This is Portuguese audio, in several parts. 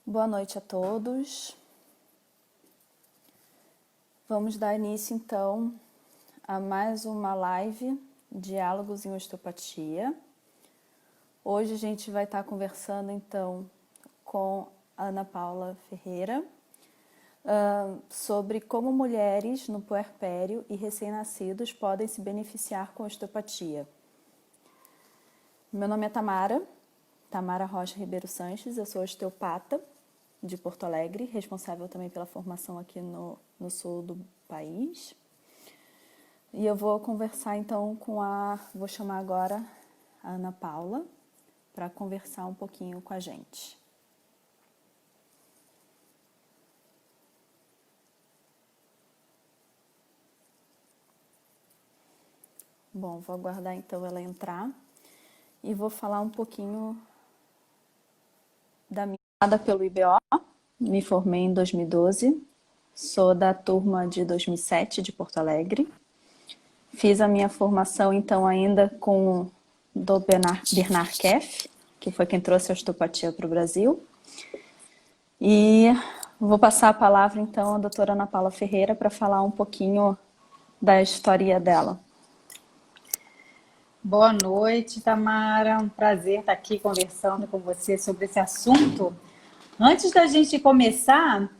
Boa noite a todos. Vamos dar início, então, a mais uma live Diálogos em Osteopatia. Hoje a gente vai estar conversando, então, com a Ana Paula Ferreira sobre como mulheres no puerpério e recém-nascidos podem se beneficiar com osteopatia. Meu nome é Tamara Rocha Ribeiro Sanches, eu sou osteopata de Porto Alegre, responsável também pela formação aqui no sul do país. E eu vou conversar então vou chamar agora a Ana Paula para conversar um pouquinho com a gente. Bom, vou aguardar então ela entrar e vou falar um pouquinho da minha jornada pelo IBO. Me formei em 2012, sou da turma de 2007 de Porto Alegre. Fiz a minha formação então ainda com o Dr. Bernard Keff, que foi quem trouxe a osteopatia para o Brasil. E vou passar a palavra então à doutora Ana Paula Ferreira para falar um pouquinho da história dela. Boa noite, Tamara. Um prazer estar aqui conversando com você sobre esse assunto. Antes da gente começar,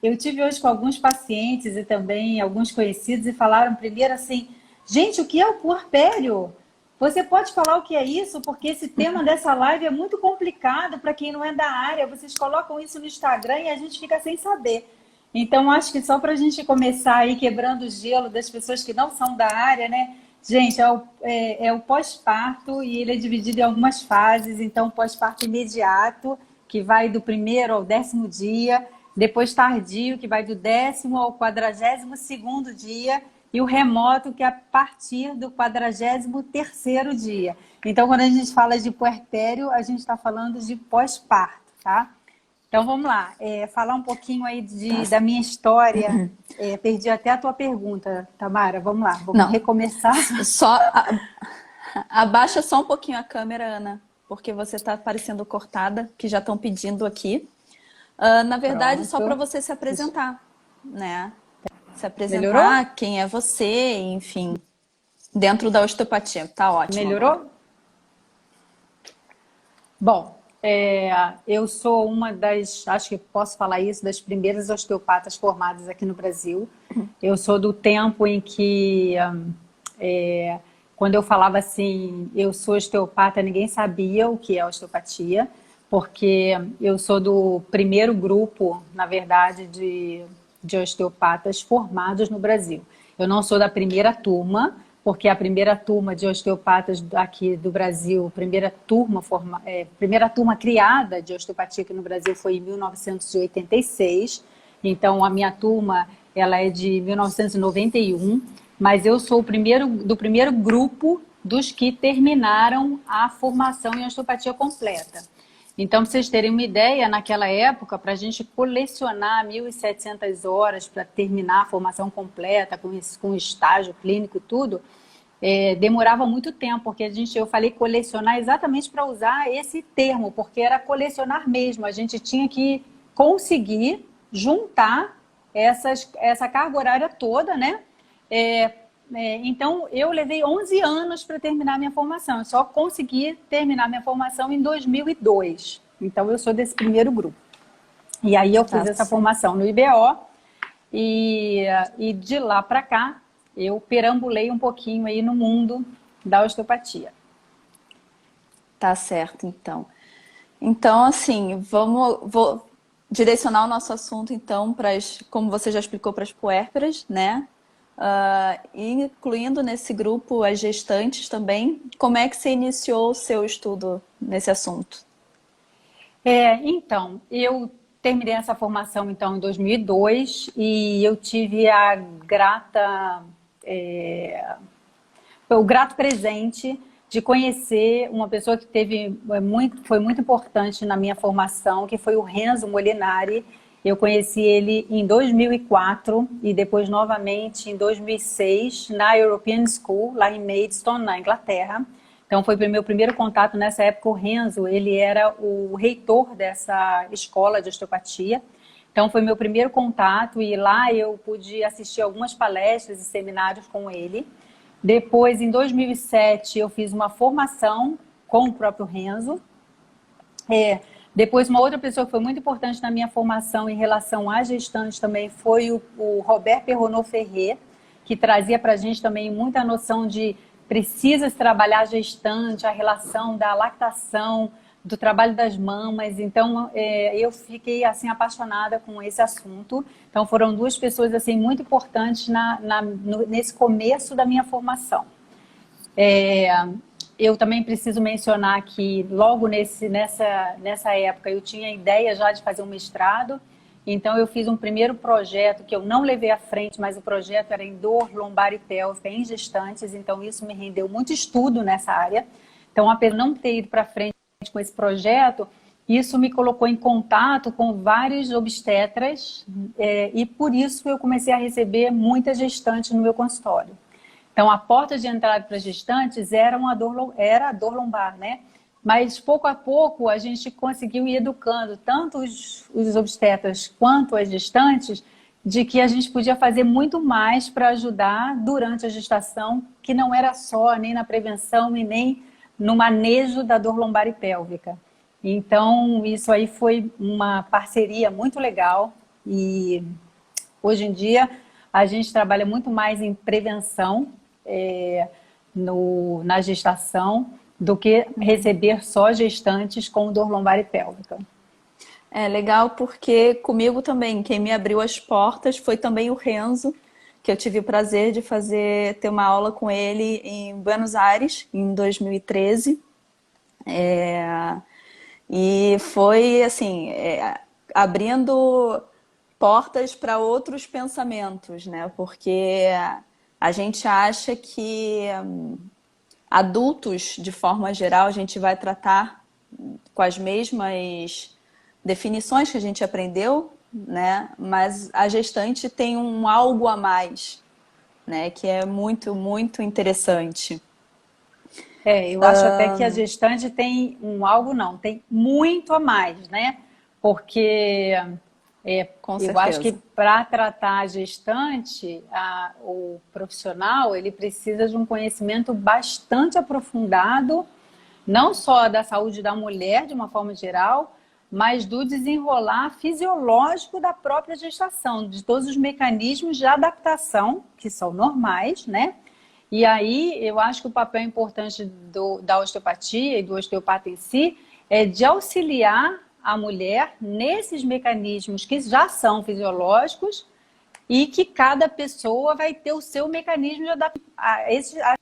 eu tive hoje com alguns pacientes e também alguns conhecidos e falaram primeiro assim, gente, o que é o puerpério? Você pode falar o que é isso? Porque esse tema dessa live é muito complicado para quem não é da área. Vocês colocam isso no Instagram e a gente fica sem saber. Então, acho que só para a gente começar aí quebrando o gelo das pessoas que não são da área, né? Gente, é o pós-parto e ele é dividido em algumas fases. Então, pós-parto imediato, que vai do 1º ao 10º dia, depois tardio, que vai do 10º ao 42º dia, e o remoto, que é a partir do 43º dia. Então, quando a gente fala de puerpério, a gente está falando de pós-parto, tá? Então, vamos lá. Falar um pouquinho aí da minha história. Perdi até a tua pergunta, Tamara. Vamos lá, vamos recomeçar. Abaixa só um pouquinho a câmera, Ana, porque você está parecendo cortada, que já estão pedindo aqui. Na verdade, Pronto. Só para você se apresentar, né? Se apresentar, Melhorou? Quem é você, enfim, dentro da osteopatia. Tá ótimo. Melhorou? Agora. Bom, eu sou uma das, acho que posso falar isso, das primeiras osteopatas formadas aqui no Brasil. Eu sou do tempo em que, quando eu falava assim, eu sou osteopata, ninguém sabia o que é osteopatia, porque eu sou do primeiro grupo, na verdade, de osteopatas formados no Brasil. Eu não sou da primeira turma, porque a primeira turma de osteopatas aqui do Brasil, primeira turma criada de osteopatia aqui no Brasil foi em 1986. Então, a minha turma ela é de 1991, mas eu sou do primeiro grupo dos que terminaram a formação em osteopatia completa. Então, para vocês terem uma ideia, naquela época, para a gente colecionar 1.700 horas para terminar a formação completa, com estágio clínico e tudo, demorava muito tempo, porque eu falei colecionar exatamente para usar esse termo, porque era colecionar mesmo, a gente tinha que conseguir juntar essa carga horária toda, né? Então, eu levei 11 anos para terminar minha formação. Eu só consegui terminar minha formação em 2002. Então, eu sou desse primeiro grupo. E aí, eu fiz essa formação no IBO. E de lá para cá, eu perambulei um pouquinho aí no mundo da osteopatia. Tá certo, então. Então, assim, vou direcionar o nosso assunto, então, como você já explicou, para as puérperas, né? Incluindo nesse grupo as gestantes também. Como é que você iniciou o seu estudo nesse assunto? Então, eu terminei essa formação então em 2002 e eu tive o grato presente de conhecer uma pessoa que foi muito importante na minha formação, que foi o Renzo Molinari. Eu conheci ele em 2004 e depois novamente em 2006 na European School, lá em Maidstone, na Inglaterra. Então foi o meu primeiro contato nessa época. O Renzo, ele era o reitor dessa escola de osteopatia. Então foi meu primeiro contato e lá eu pude assistir algumas palestras e seminários com ele. Depois, em 2007, eu fiz uma formação com o próprio Renzo. Depois, uma outra pessoa que foi muito importante na minha formação em relação à gestante também foi o Robert Perronot Ferrer, que trazia para a gente também muita noção de precisa se trabalhar a gestante, a relação da lactação, do trabalho das mamas. Então, eu fiquei assim apaixonada com esse assunto. Então, foram duas pessoas assim muito importantes nesse começo da minha formação. Eu também preciso mencionar que logo nessa época eu tinha a ideia já de fazer um mestrado. Então, eu fiz um primeiro projeto que eu não levei à frente, mas o projeto era em dor lombar e pélvica em gestantes. Então, isso me rendeu muito estudo nessa área. Então, apesar de não ter ido para frente com esse projeto, isso me colocou em contato com vários obstetras e por isso eu comecei a receber muitas gestantes no meu consultório. Então, a porta de entrada para gestantes era a dor lombar, né? Mas, pouco a pouco, a gente conseguiu ir educando tanto os obstetras quanto as gestantes de que a gente podia fazer muito mais para ajudar durante a gestação, que não era só nem na prevenção e nem no manejo da dor lombar e pélvica. Então, isso aí foi uma parceria muito legal e hoje em dia a gente trabalha muito mais em prevenção na gestação do que receber só gestantes com dor lombar e pélvica. É legal porque comigo também, quem me abriu as portas foi também o Renzo, que eu tive o prazer de ter uma aula com ele em Buenos Aires, em 2013. E foi, assim, abrindo portas para outros pensamentos, né? Porque a gente acha que adultos, de forma geral, a gente vai tratar com as mesmas definições que a gente aprendeu, né? Mas a gestante tem um algo a mais, né? Que é muito, muito interessante. Eu acho até que a gestante tem tem muito a mais, né? Porque Com eu acho que certeza. para tratar a gestante, o profissional, ele precisa de um conhecimento bastante aprofundado, não só da saúde da mulher, de uma forma geral, mas do desenrolar fisiológico da própria gestação, de todos os mecanismos de adaptação, que são normais, né? E aí, eu acho que o papel importante da osteopatia e do osteopata em si é de auxiliar a mulher nesses mecanismos que já são fisiológicos e que cada pessoa vai ter o seu mecanismo de adaptação a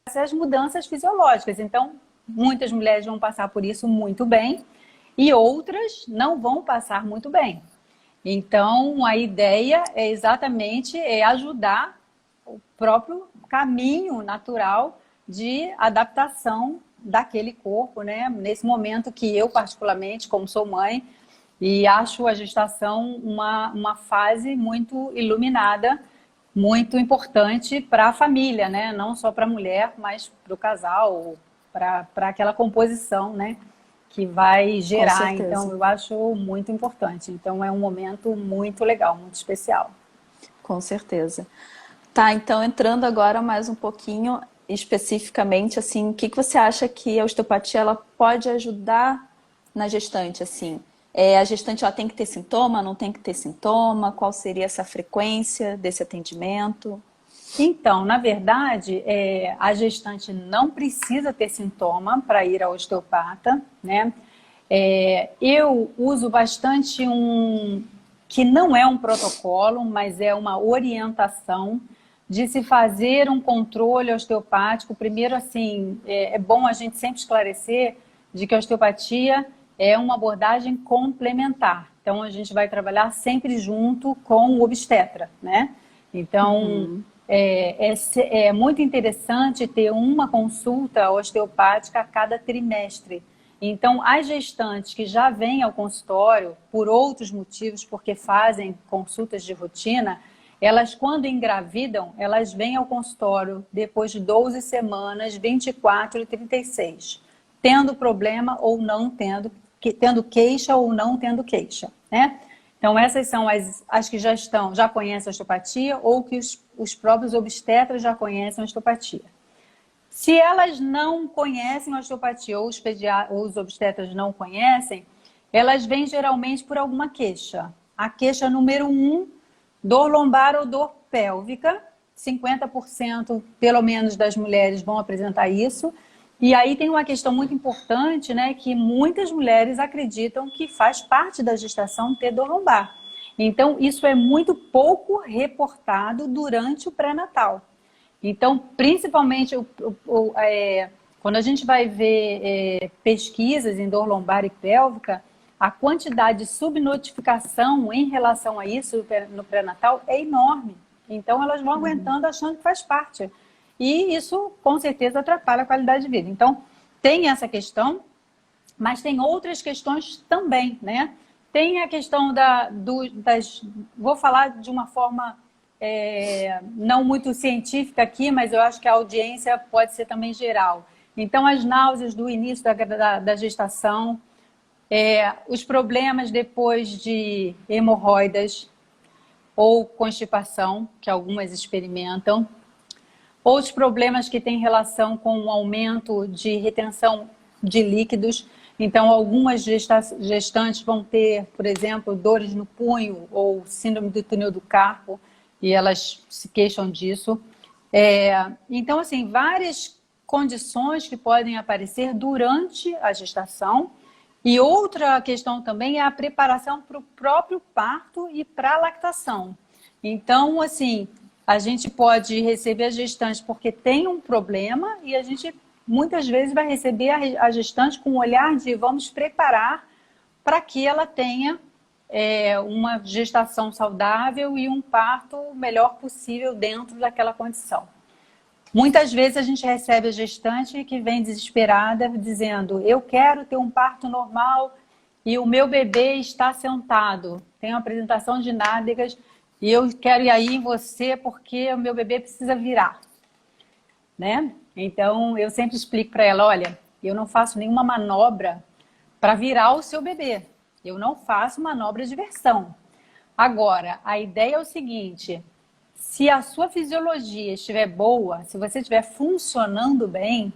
essas mudanças fisiológicas. Então, muitas mulheres vão passar por isso muito bem e outras não vão passar muito bem. Então, a ideia é exatamente ajudar o próprio caminho natural de adaptação daquele corpo, né? Nesse momento que eu, particularmente, como sou mãe, e acho a gestação uma fase muito iluminada, muito importante para a família, né? Não só para a mulher, mas para o casal, para aquela composição, né? Que vai Com gerar. Então, certeza. eu acho muito importante. Então, é um momento muito legal, muito especial. Com certeza. Tá, então entrando agora mais um pouquinho especificamente, assim, o que você acha que a osteopatia ela pode ajudar na gestante, assim? A gestante ela tem que ter sintoma, não tem que ter sintoma? Qual seria essa frequência desse atendimento? Então, na verdade, a gestante não precisa ter sintoma para ir ao osteopata, né? Eu uso bastante que não é um protocolo, mas é uma orientação de se fazer um controle osteopático. Primeiro, assim, é bom a gente sempre esclarecer de que a osteopatia é uma abordagem complementar. Então, a gente vai trabalhar sempre junto com o obstetra, né? Então, é muito interessante ter uma consulta osteopática a cada trimestre. Então, as gestantes que já vêm ao consultório por outros motivos, porque fazem consultas de rotina, elas quando engravidam, elas vêm ao consultório depois de 12 semanas, 24 e 36, tendo problema ou não tendo, tendo queixa ou não tendo queixa, né? Então essas são as que já conhecem a osteopatia ou que os próprios obstetras já conhecem a osteopatia. Se elas não conhecem a osteopatia ou os obstetras não conhecem, elas vêm geralmente por alguma queixa. A queixa número 1, dor lombar ou dor pélvica, 50% pelo menos das mulheres vão apresentar isso. E aí tem uma questão muito importante, né, que muitas mulheres acreditam que faz parte da gestação ter dor lombar. Então, isso é muito pouco reportado durante o pré-natal. Então, principalmente, quando a gente vai ver pesquisas em dor lombar e pélvica, a quantidade de subnotificação em relação a isso no pré-natal é enorme. Então, elas vão aguentando achando que faz parte. E isso, com certeza, atrapalha a qualidade de vida. Então, tem essa questão, mas tem outras questões também, né? Tem a questão vou falar de uma forma não muito científica aqui, mas eu acho que a audiência pode ser também geral. Então, as náuseas do início da gestação, os problemas depois de hemorroidas ou constipação, que algumas experimentam, outros problemas que têm relação com o aumento de retenção de líquidos. Então, algumas gestantes vão ter, por exemplo, dores no punho ou síndrome do túnel do carpo, e elas se queixam disso. Então, assim, várias condições que podem aparecer durante a gestação. E outra questão também é a preparação para o próprio parto e para a lactação. Então, assim, a gente pode receber a gestante porque tem um problema e a gente muitas vezes vai receber a gestante com o olhar de vamos preparar para que ela tenha uma gestação saudável e um parto o melhor possível dentro daquela condição. Muitas vezes a gente recebe a gestante que vem desesperada dizendo eu quero ter um parto normal e o meu bebê está sentado, tem uma apresentação de nádegas e eu quero ir aí em você porque o meu bebê precisa virar, né? Então eu sempre explico para ela, olha, eu não faço nenhuma manobra para virar o seu bebê, eu não faço manobra de versão. Agora, a ideia é o seguinte, se a sua fisiologia estiver boa, se você estiver funcionando bem,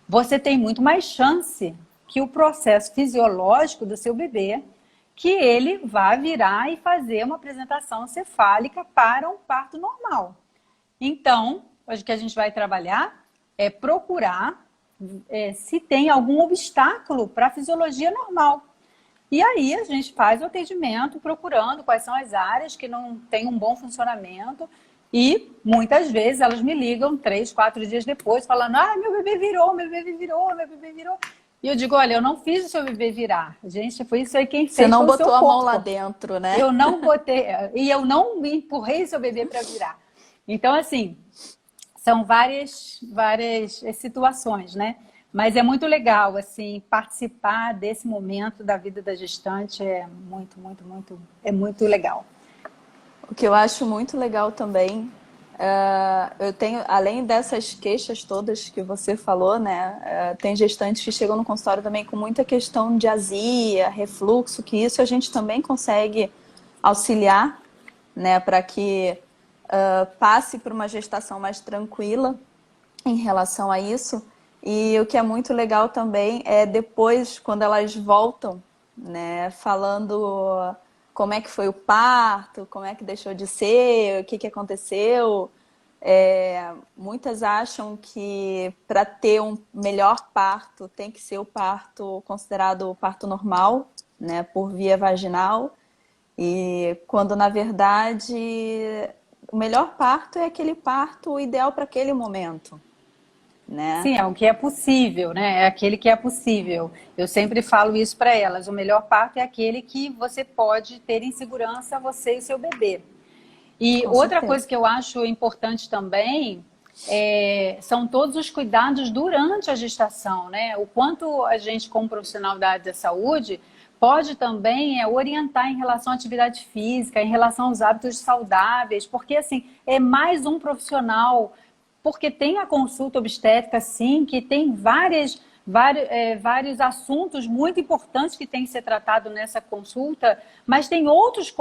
você tem muito mais chance que o processo fisiológico do seu bebê, que ele vá virar e fazer uma apresentação cefálica para um parto normal. Então, hoje que a gente vai trabalhar é procurar se tem algum obstáculo para a fisiologia normal. E aí a gente faz o atendimento procurando quais são as áreas que não têm um bom funcionamento e muitas vezes elas me ligam 3, 4 dias depois falando meu bebê virou, meu bebê virou, meu bebê virou. E eu digo, olha, eu não fiz o seu bebê virar. Gente, foi isso aí quem fez. Você não foi botou o seu a corpo. mão lá dentro, né? Eu não botei, e eu não empurrei o seu bebê para virar. Então, assim, são várias situações, né? Mas é muito legal, assim, participar desse momento da vida da gestante é muito legal. O que eu acho muito legal também, eu tenho, além dessas queixas todas que você falou, né? Tem gestantes que chegam no consultório também com muita questão de azia, refluxo, que isso a gente também consegue auxiliar, né? Para que passe por uma gestação mais tranquila em relação a isso. E o que é muito legal também é depois, quando elas voltam, né, falando como é que foi o parto, como é que deixou de ser, o que aconteceu. Muitas acham que para ter um melhor parto tem que ser o parto considerado o parto normal, né, por via vaginal. E quando na verdade o melhor parto é aquele parto ideal para aquele momento. Né? Sim, é o que é possível, né? É aquele que é possível. Eu sempre falo isso para elas. O melhor parto é aquele que você pode ter em segurança, você e seu bebê. E Com outra certeza. coisa que eu acho importante também são todos os cuidados durante a gestação, né? O quanto a gente, como profissional da área da saúde, pode também orientar em relação à atividade física, em relação aos hábitos saudáveis, porque assim, é mais um profissional, porque tem a consulta obstétrica, sim, que tem vários assuntos muito importantes que têm que ser tratados nessa consulta, mas tem outros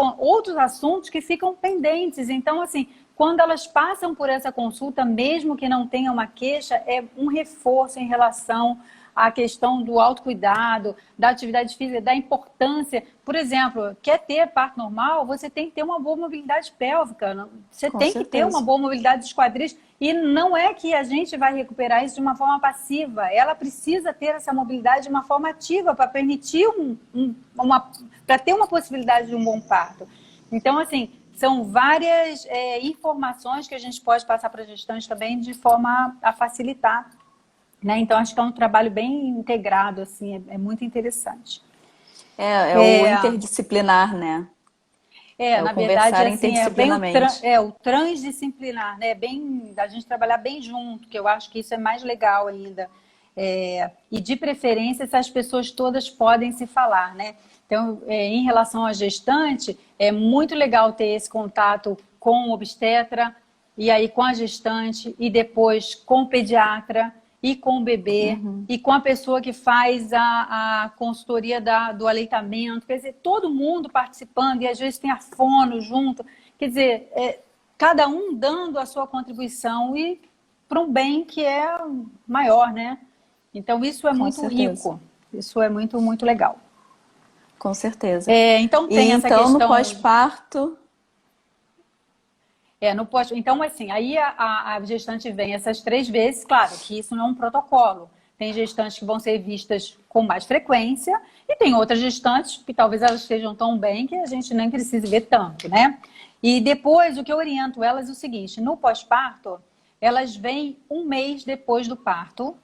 assuntos que ficam pendentes. Então, assim, quando elas passam por essa consulta, mesmo que não tenha uma queixa, é um reforço em relação à questão do autocuidado, da atividade física, da importância. Por exemplo, quer ter parto normal, você tem que ter uma boa mobilidade pélvica, você Com tem que ter uma certeza. boa mobilidade dos quadris, e não é que a gente vai recuperar isso de uma forma passiva, ela precisa ter essa mobilidade de uma forma ativa para permitir para ter uma possibilidade de um bom parto. Então, assim, são várias informações que a gente pode passar para a gestante também de forma a facilitar, né? Então, acho que é um trabalho bem integrado, assim, é muito interessante. É o interdisciplinar, né? É o Na verdade, conversar assim, é bem interdisciplinarmente. o transdisciplinar, né? Bem, a gente trabalhar bem junto, que eu acho que isso é mais legal ainda. E de preferência, essas pessoas todas podem se falar, né? Então, em relação à gestante, é muito legal ter esse contato com o obstetra, e aí com a gestante, e depois com o pediatra, e com o bebê, Uhum. e com a pessoa que faz a consultoria do aleitamento. Quer dizer, todo mundo participando, e às vezes tem a fono junto. Quer dizer, cada um dando a sua contribuição e para um bem que é maior, né? Então, isso é Com muito certeza. rico. Isso é muito, muito legal. Com certeza. Então, E tem essa então, no questão. pós-parto, No pós... Então, assim, aí a gestante vem essas 3 vezes, claro que isso não é um protocolo. Tem gestantes que vão ser vistas com mais frequência e tem outras gestantes que talvez elas estejam tão bem que a gente nem precise ver tanto, né? E depois, o que eu oriento elas é o seguinte, no pós-parto, elas vêm um mês depois do parto,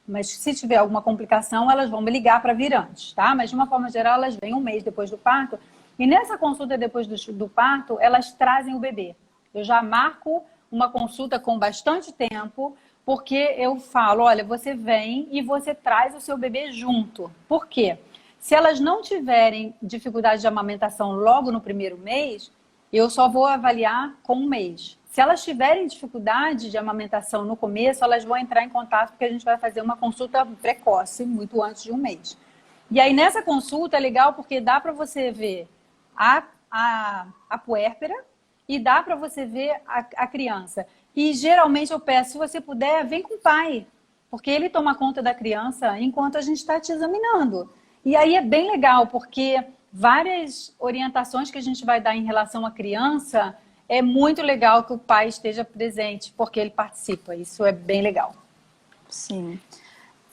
mas se tiver alguma complicação, elas vão me ligar para vir antes, tá? Mas de uma forma geral, elas vêm um mês depois do parto e nessa consulta depois do parto, elas trazem o bebê. Eu já marco uma consulta com bastante tempo, porque eu falo, olha, você vem e você traz o seu bebê junto. Por quê? Se elas não tiverem dificuldade de amamentação logo no primeiro mês, eu só vou avaliar com um mês. Se elas tiverem dificuldade de amamentação no começo, elas vão entrar em contato porque a gente vai fazer uma consulta precoce, muito antes de um mês. E aí nessa consulta é legal porque dá para você ver a puérpera, e dá para você ver a criança. E geralmente eu peço, se você puder, vem com o pai, porque ele toma conta da criança enquanto a gente está te examinando. E aí é bem legal, porque várias orientações que a gente vai dar em relação à criança, é muito legal que o pai esteja presente, porque ele participa. Isso é bem legal. sim.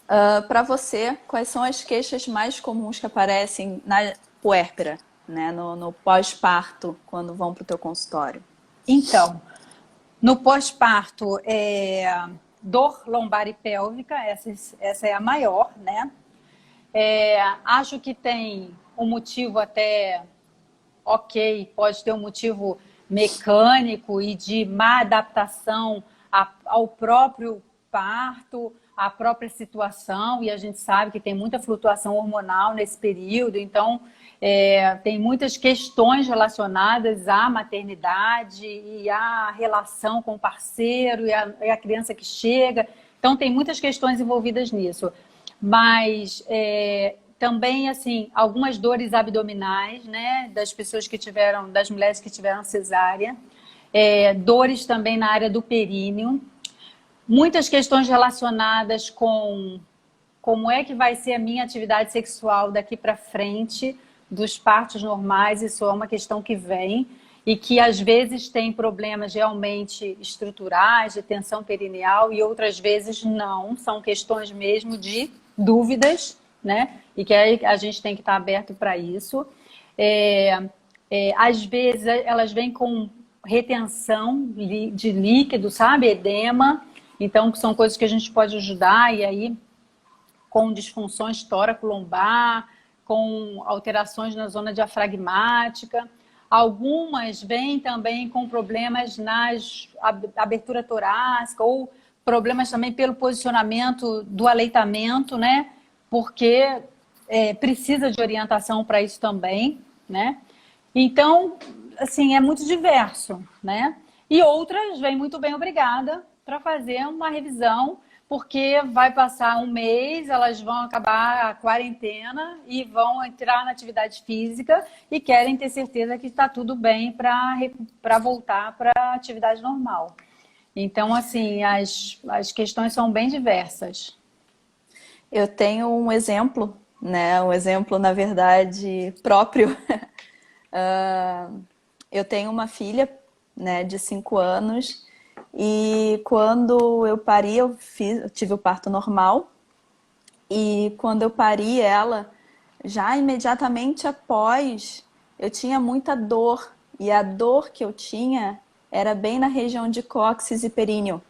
Para você, quais são as queixas mais comuns que aparecem na puérpera, né? No pós-parto, quando vão para o teu consultório? Então, no pós-parto, dor lombar e pélvica, essa é a maior, né? Acho que tem um motivo até ok, pode ter um motivo mecânico e de má adaptação ao próprio parto, à própria situação, e a gente sabe que tem muita flutuação hormonal nesse período, então tem muitas questões relacionadas à maternidade e à relação com o parceiro e a criança que chega, então tem muitas questões envolvidas nisso. Mas também, assim, algumas dores abdominais, né, das mulheres que tiveram cesárea, dores também na área do períneo, muitas questões relacionadas com como é que vai ser a minha atividade sexual daqui para frente, dos partos normais, isso é uma questão que vem, e que às vezes tem problemas realmente estruturais, de tensão perineal, e outras vezes não, são questões mesmo de dúvidas, né? E que a gente tem que estar aberto para isso. Às vezes elas vêm com retenção de líquido, sabe? Edema. Então, são coisas que a gente pode ajudar, e aí, com disfunções tóraco-lombar, com alterações na zona diafragmática. Algumas vêm também com problemas na abertura torácica ou problemas também pelo posicionamento do aleitamento, né? Porque precisa de orientação para isso também, né? Então, assim, é muito diverso, né? E outras vêm muito bem, obrigada, para fazer uma revisão, porque vai passar um mês, elas vão acabar a quarentena e vão entrar na atividade física e querem ter certeza que está tudo bem para voltar para a atividade normal. Então, assim, as questões são bem diversas. Eu tenho um exemplo, né? Um exemplo, na verdade, próprio. Eu tenho uma filha, né, de 5 anos e quando eu pari, eu tive o parto normal e quando eu pari ela, já imediatamente após, eu tinha muita dor e a dor que eu tinha era bem na região de cóccix e períneo.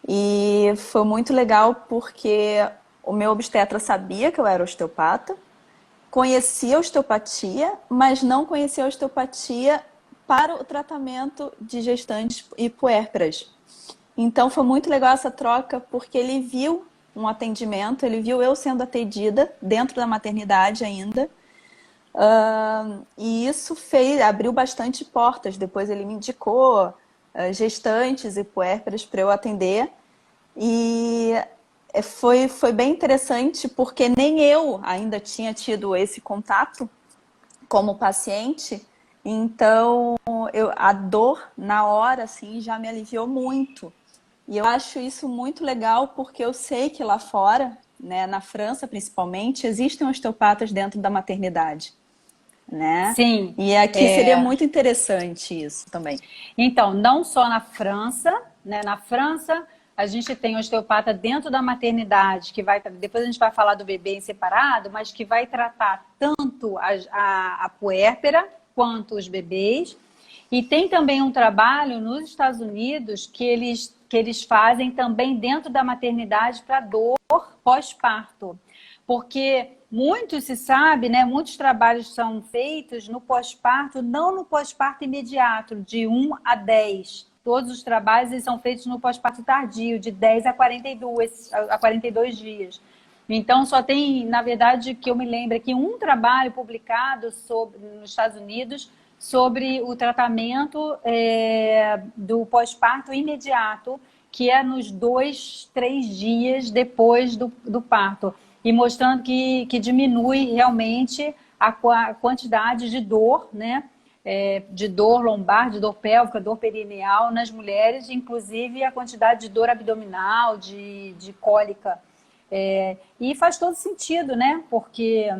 E foi muito legal porque o meu obstetra sabia que eu era osteopata, conhecia a osteopatia, mas não conhecia a osteopatia para o tratamento de gestantes e puérperas. Então foi muito legal essa troca porque ele viu um atendimento, ele viu eu sendo atendida dentro da maternidade ainda. E isso abriu bastante portas. Depois ele me indicou gestantes e puérperas para eu atender. E foi bem interessante porque nem eu ainda tinha tido esse contato como paciente. Então a dor na hora assim, já me aliviou muito. E eu acho isso muito legal porque eu sei que lá fora, né, na França principalmente, existem osteopatas dentro da maternidade, né? Sim, E aqui seria muito interessante isso também. então, não só na França, né? Na França, a gente tem osteopata dentro da maternidade, que vai, depois a gente vai falar do bebê em separado, mas que vai tratar tanto a puérpera quanto os bebês. E tem também um trabalho nos Estados Unidos que eles fazem também dentro da maternidade para dor pós-parto. Porque muito se sabe, né? Muitos trabalhos são feitos no pós-parto, não no pós-parto imediato, de 1 a 10. Todos os trabalhos eles são feitos no pós-parto tardio, de 10 a 42 dias. Então, só tem, na verdade, que eu me lembro aqui, um trabalho publicado nos Estados Unidos sobre o tratamento do pós-parto imediato, que é nos 2, 3 dias depois do parto. E mostrando que diminui realmente a quantidade de dor, né? De dor lombar, de dor pélvica, dor perineal nas mulheres, inclusive a quantidade de dor abdominal, de cólica. E faz todo sentido, né? Porque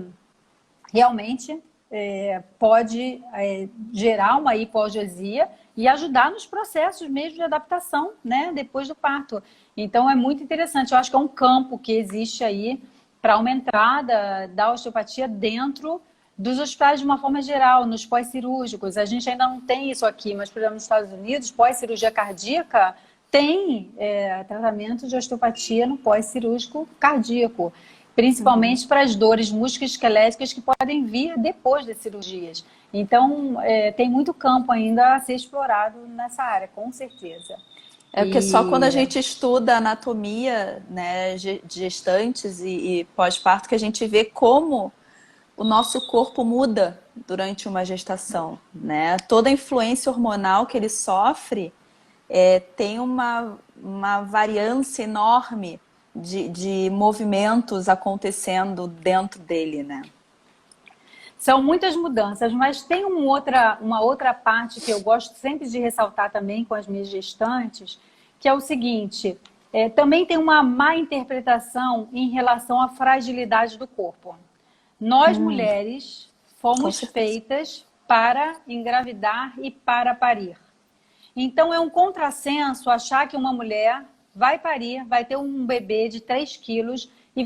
realmente pode gerar uma hipogesia e ajudar nos processos mesmo de adaptação, né? Depois do parto. Então é muito interessante. Eu acho que é um campo que existe aí para uma entrada da osteopatia dentro dos hospitais de uma forma geral, nos pós-cirúrgicos. A gente ainda não tem isso aqui, mas, por exemplo, nos Estados Unidos, pós-cirurgia cardíaca tem tratamento de osteopatia no pós-cirúrgico cardíaco, principalmente para as dores musculoesqueléticas que podem vir depois das cirurgias. Então, tem muito campo ainda a ser explorado nessa área, com certeza. Porque só quando a gente estuda anatomia, né, de gestantes e pós-parto que a gente vê como o nosso corpo muda durante uma gestação, né? Toda a influência hormonal que ele sofre tem uma variância enorme de movimentos acontecendo dentro dele, né? São muitas mudanças, mas tem uma outra parte que eu gosto sempre de ressaltar também com as minhas gestantes, que é o seguinte, também tem uma má interpretação em relação à fragilidade do corpo. Nós, mulheres, fomos feitas para engravidar e para parir. Então, é um contrassenso achar que uma mulher vai parir, vai ter um bebê de 3 quilos e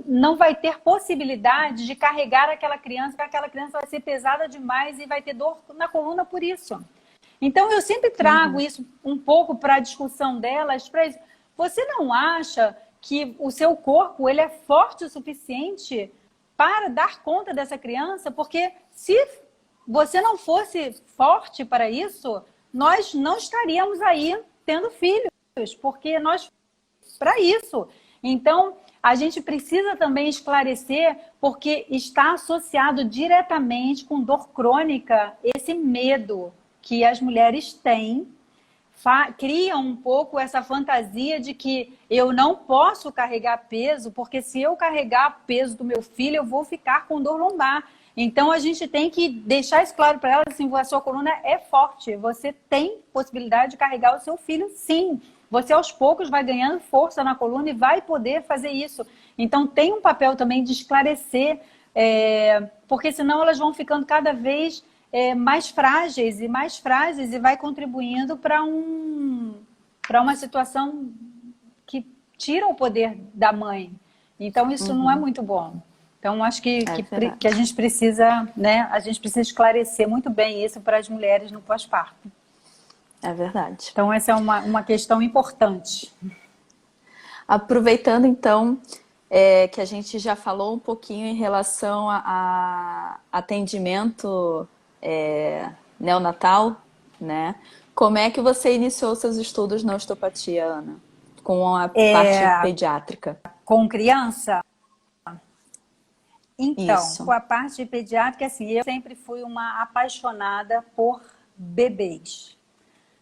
não vai ter possibilidade de carregar aquela criança, porque aquela criança vai ser pesada demais e vai ter dor na coluna por isso. Então, eu sempre trago isso um pouco para a discussão delas. Você não acha que o seu corpo ele é forte o suficiente para dar conta dessa criança? Porque se você não fosse forte para isso, nós não estaríamos aí tendo filhos, porque nós para isso. Então, a gente precisa também esclarecer, porque está associado diretamente com dor crônica, esse medo que as mulheres têm, criam um pouco essa fantasia de que eu não posso carregar peso, porque se eu carregar peso do meu filho, eu vou ficar com dor lombar. Então, a gente tem que deixar isso claro para ela, assim, a sua coluna é forte, você tem possibilidade de carregar o seu filho, sim. Você, aos poucos, vai ganhando força na coluna e vai poder fazer isso. Então, tem um papel também de esclarecer, porque senão elas vão ficando cada vez mais frágeis e vai contribuindo para uma situação que tira o poder da mãe. Então, isso não é muito bom. Então, acho que a gente precisa, né, a gente precisa esclarecer muito bem isso para as mulheres no pós-parto. É verdade. Então, essa é uma questão importante. Aproveitando, então, que a gente já falou um pouquinho em relação a atendimento neonatal, né? Como é que você iniciou seus estudos na osteopatia, Ana? Com a parte pediátrica? Com criança? Então, Isso. com a parte pediátrica, assim, eu sempre fui uma apaixonada por bebês.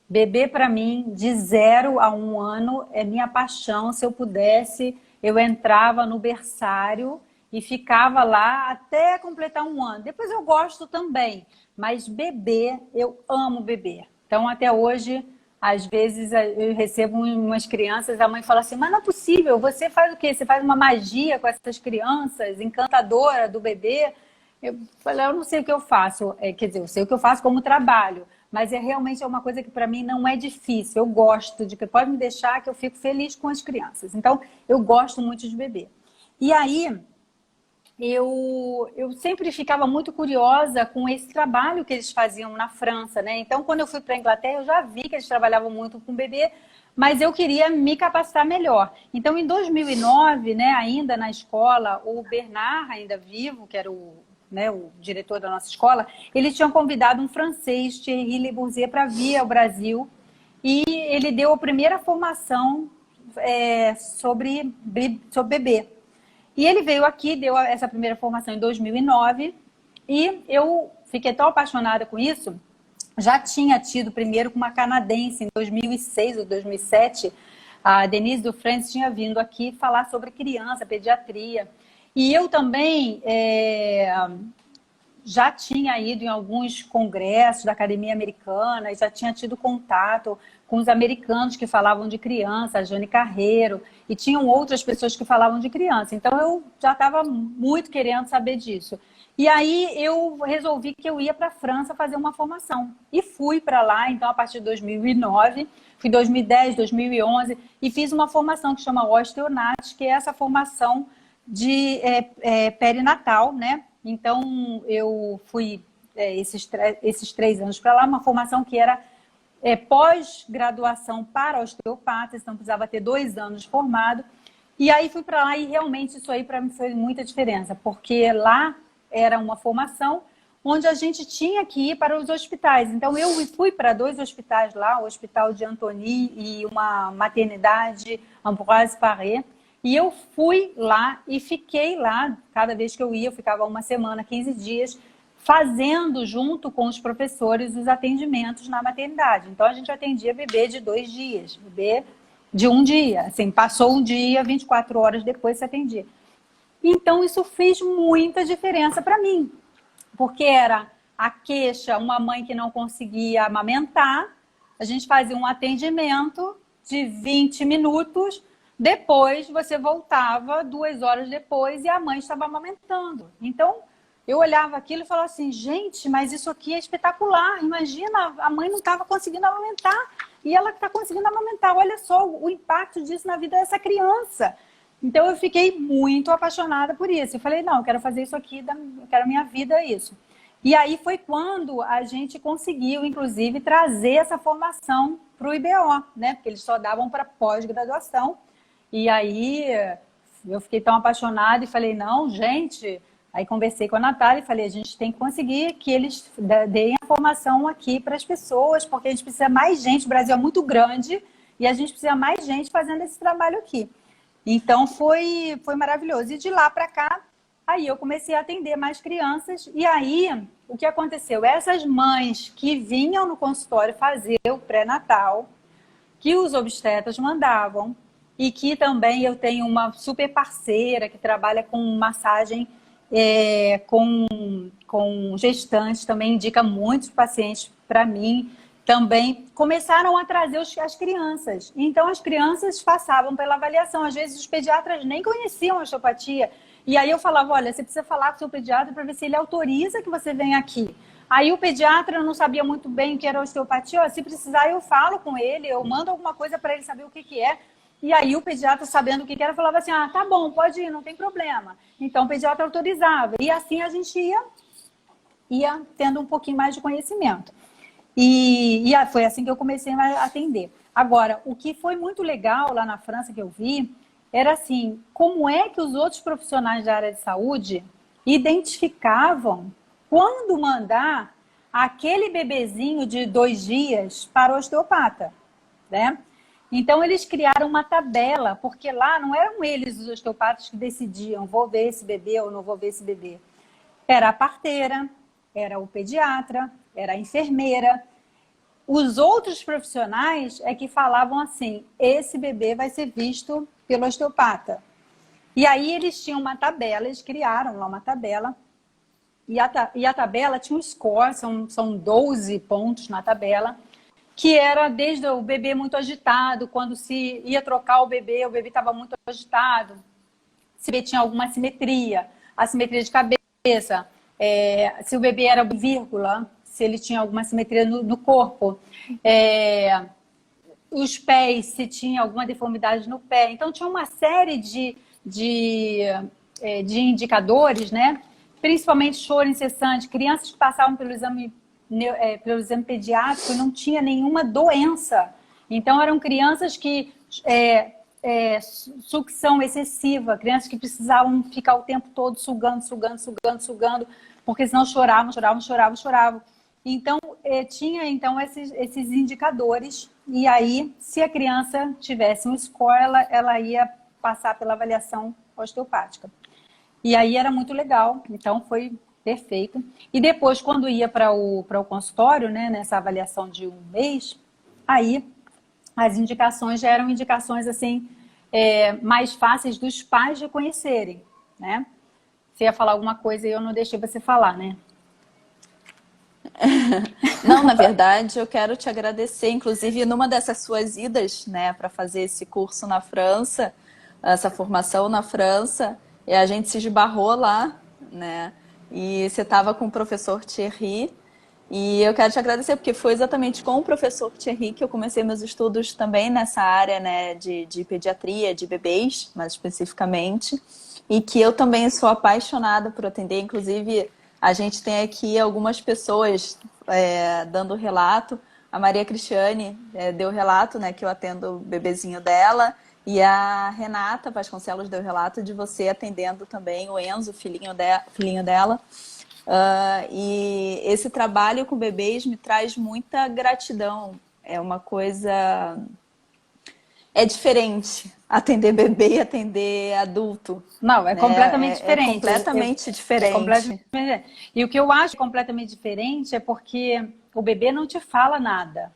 Bebê, para mim, de 0 a 1 ano, é minha paixão. Se eu pudesse, eu entrava no berçário e ficava lá até completar 1 ano. Depois eu gosto também, mas bebê, eu amo bebê. Então, até hoje, às vezes eu recebo umas crianças, a mãe fala assim, mas não é possível, você faz o quê? Você faz uma magia com essas crianças, encantadora do bebê? Eu falei, eu não sei o que eu faço. Quer dizer, eu sei o que eu faço como trabalho, mas realmente é uma coisa que para mim não é difícil. Eu gosto de que pode me deixar que eu fico feliz com as crianças. Então, eu gosto muito de bebê. E aí, eu sempre ficava muito curiosa com esse trabalho que eles faziam na França, né? Então, quando eu fui para a Inglaterra, eu já vi que eles trabalhavam muito com bebê, mas eu queria me capacitar melhor. Então, em 2009, né, ainda na escola, o Bernard, ainda vivo, que era o diretor da nossa escola, ele tinha convidado um francês, Thierry Le Boursier, para vir ao Brasil, e ele deu a primeira formação sobre bebê. E ele veio aqui, deu essa primeira formação em 2009, e eu fiquei tão apaixonada com isso. Já tinha tido primeiro com uma canadense em 2006 ou 2007, a Denise Dufresne tinha vindo aqui falar sobre criança, pediatria. E eu também já tinha ido em alguns congressos da Academia Americana, e já tinha tido contato com os americanos que falavam de criança, a Jane Carreiro, e tinham outras pessoas que falavam de criança. Então, eu já estava muito querendo saber disso. E aí, eu resolvi que eu ia para a França fazer uma formação. E fui para lá, então, a partir de 2009, fui em 2010, 2011, e fiz uma formação que chama Osteonat, que é essa formação de perinatal, né? Então, eu fui esses 3 anos para lá, uma formação que era pós-graduação para osteopatas, então precisava ter 2 anos formado. E aí fui para lá e realmente isso aí para mim fez muita diferença, porque lá era uma formação onde a gente tinha que ir para os hospitais. Então eu fui para 2 hospitais lá, o Hospital de Antony e uma maternidade Ambroise Paré. E eu fui lá e fiquei lá, cada vez que eu ia, eu ficava 1 semana, 15 dias, fazendo junto com os professores os atendimentos na maternidade. Então, a gente atendia bebê de 2 dias, bebê de 1 dia. Assim, passou 1 dia, 24 horas depois se atendia. Então, isso fez muita diferença para mim, porque era a queixa, uma mãe que não conseguia amamentar, a gente fazia um atendimento de 20 minutos, depois você voltava 2 horas depois e a mãe estava amamentando. Então, eu olhava aquilo e falava assim, gente, mas isso aqui é espetacular. Imagina, a mãe não estava conseguindo amamentar e ela está conseguindo amamentar. Olha só o impacto disso na vida dessa criança. Então, eu fiquei muito apaixonada por isso. Eu falei, não, eu quero fazer isso aqui, eu quero a minha vida isso. E aí foi quando a gente conseguiu, inclusive, trazer essa formação para o IBO, né? Porque eles só davam para pós-graduação. E aí eu fiquei tão apaixonada e falei, não, gente... Aí conversei com a Natália e falei, a gente tem que conseguir que eles deem a formação aqui para as pessoas, porque a gente precisa mais gente, o Brasil é muito grande, e a gente precisa mais gente fazendo esse trabalho aqui. Então foi maravilhoso. E de lá para cá, aí eu comecei a atender mais crianças. E aí, o que aconteceu? Essas mães que vinham no consultório fazer o pré-natal, que os obstetras mandavam, e que também eu tenho uma super parceira que trabalha com massagem com gestantes, também indica muitos pacientes para mim, também começaram a trazer as crianças. Então, as crianças passavam pela avaliação. Às vezes, os pediatras nem conheciam a osteopatia. E aí eu falava, olha, você precisa falar com o seu pediatra para ver se ele autoriza que você venha aqui. Aí o pediatra não sabia muito bem o que era osteopatia. Ó, se precisar, eu falo com ele, eu mando alguma coisa para ele saber o que é. E aí o pediatra, sabendo o que era, falava assim, ah, tá bom, pode ir, não tem problema. Então o pediatra autorizava. E assim a gente ia tendo um pouquinho mais de conhecimento. E foi assim que eu comecei a atender. Agora, o que foi muito legal lá na França que eu vi, era assim, como é que os outros profissionais da área de saúde identificavam quando mandar aquele bebezinho de 2 dias para o osteopata, né? Então, eles criaram uma tabela, porque lá não eram eles os osteopatas que decidiam, vou ver esse bebê ou não vou ver esse bebê. Era a parteira, era o pediatra, era a enfermeira. Os outros profissionais é que falavam assim, esse bebê vai ser visto pelo osteopata. E aí eles tinham uma tabela, eles criaram lá uma tabela, e a tabela tinha um score, são 12 pontos na tabela, que era desde o bebê muito agitado, quando se ia trocar o bebê estava muito agitado, se o bebê tinha alguma assimetria de cabeça, se o bebê era vírgula, se ele tinha alguma assimetria no corpo, os pés, se tinha alguma deformidade no pé. Então, tinha uma série de indicadores, né? Principalmente choro incessante, crianças que passavam pelo exame pediátrico e não tinha nenhuma doença. Então, eram crianças que sucção excessiva, crianças que precisavam ficar o tempo todo sugando, porque senão choravam. Então, tinha esses indicadores, e aí, se a criança tivesse um score, ela ia passar pela avaliação osteopática. E aí era muito legal, então foi perfeito. E depois, quando ia para o consultório, né, nessa avaliação de 1 mês, aí as indicações já eram indicações assim, mais fáceis dos pais de conhecerem, né? Você ia falar alguma coisa e eu não deixei você falar, né? Não, na verdade, eu quero te agradecer, inclusive numa dessas suas idas, né, para fazer esse curso na França, essa formação na França, e a gente se esbarrou lá, né, e você estava com o professor Thierry, e eu quero te agradecer, porque foi exatamente com o professor Thierry que eu comecei meus estudos também nessa área, né, de pediatria, de bebês, mais especificamente, e que eu também sou apaixonada por atender, inclusive a gente tem aqui algumas pessoas dando relato. A Maria Cristiane deu relato, né, que eu atendo o bebezinho dela. E a Renata Vasconcelos deu relato de você atendendo também o Enzo, filhinho dela. E esse trabalho com bebês me traz muita gratidão. É uma coisa... É diferente atender bebê e atender adulto. Não, é né? completamente diferente. É completamente diferente. Completamente diferente. E o que eu acho completamente diferente é porque o bebê não te fala nada.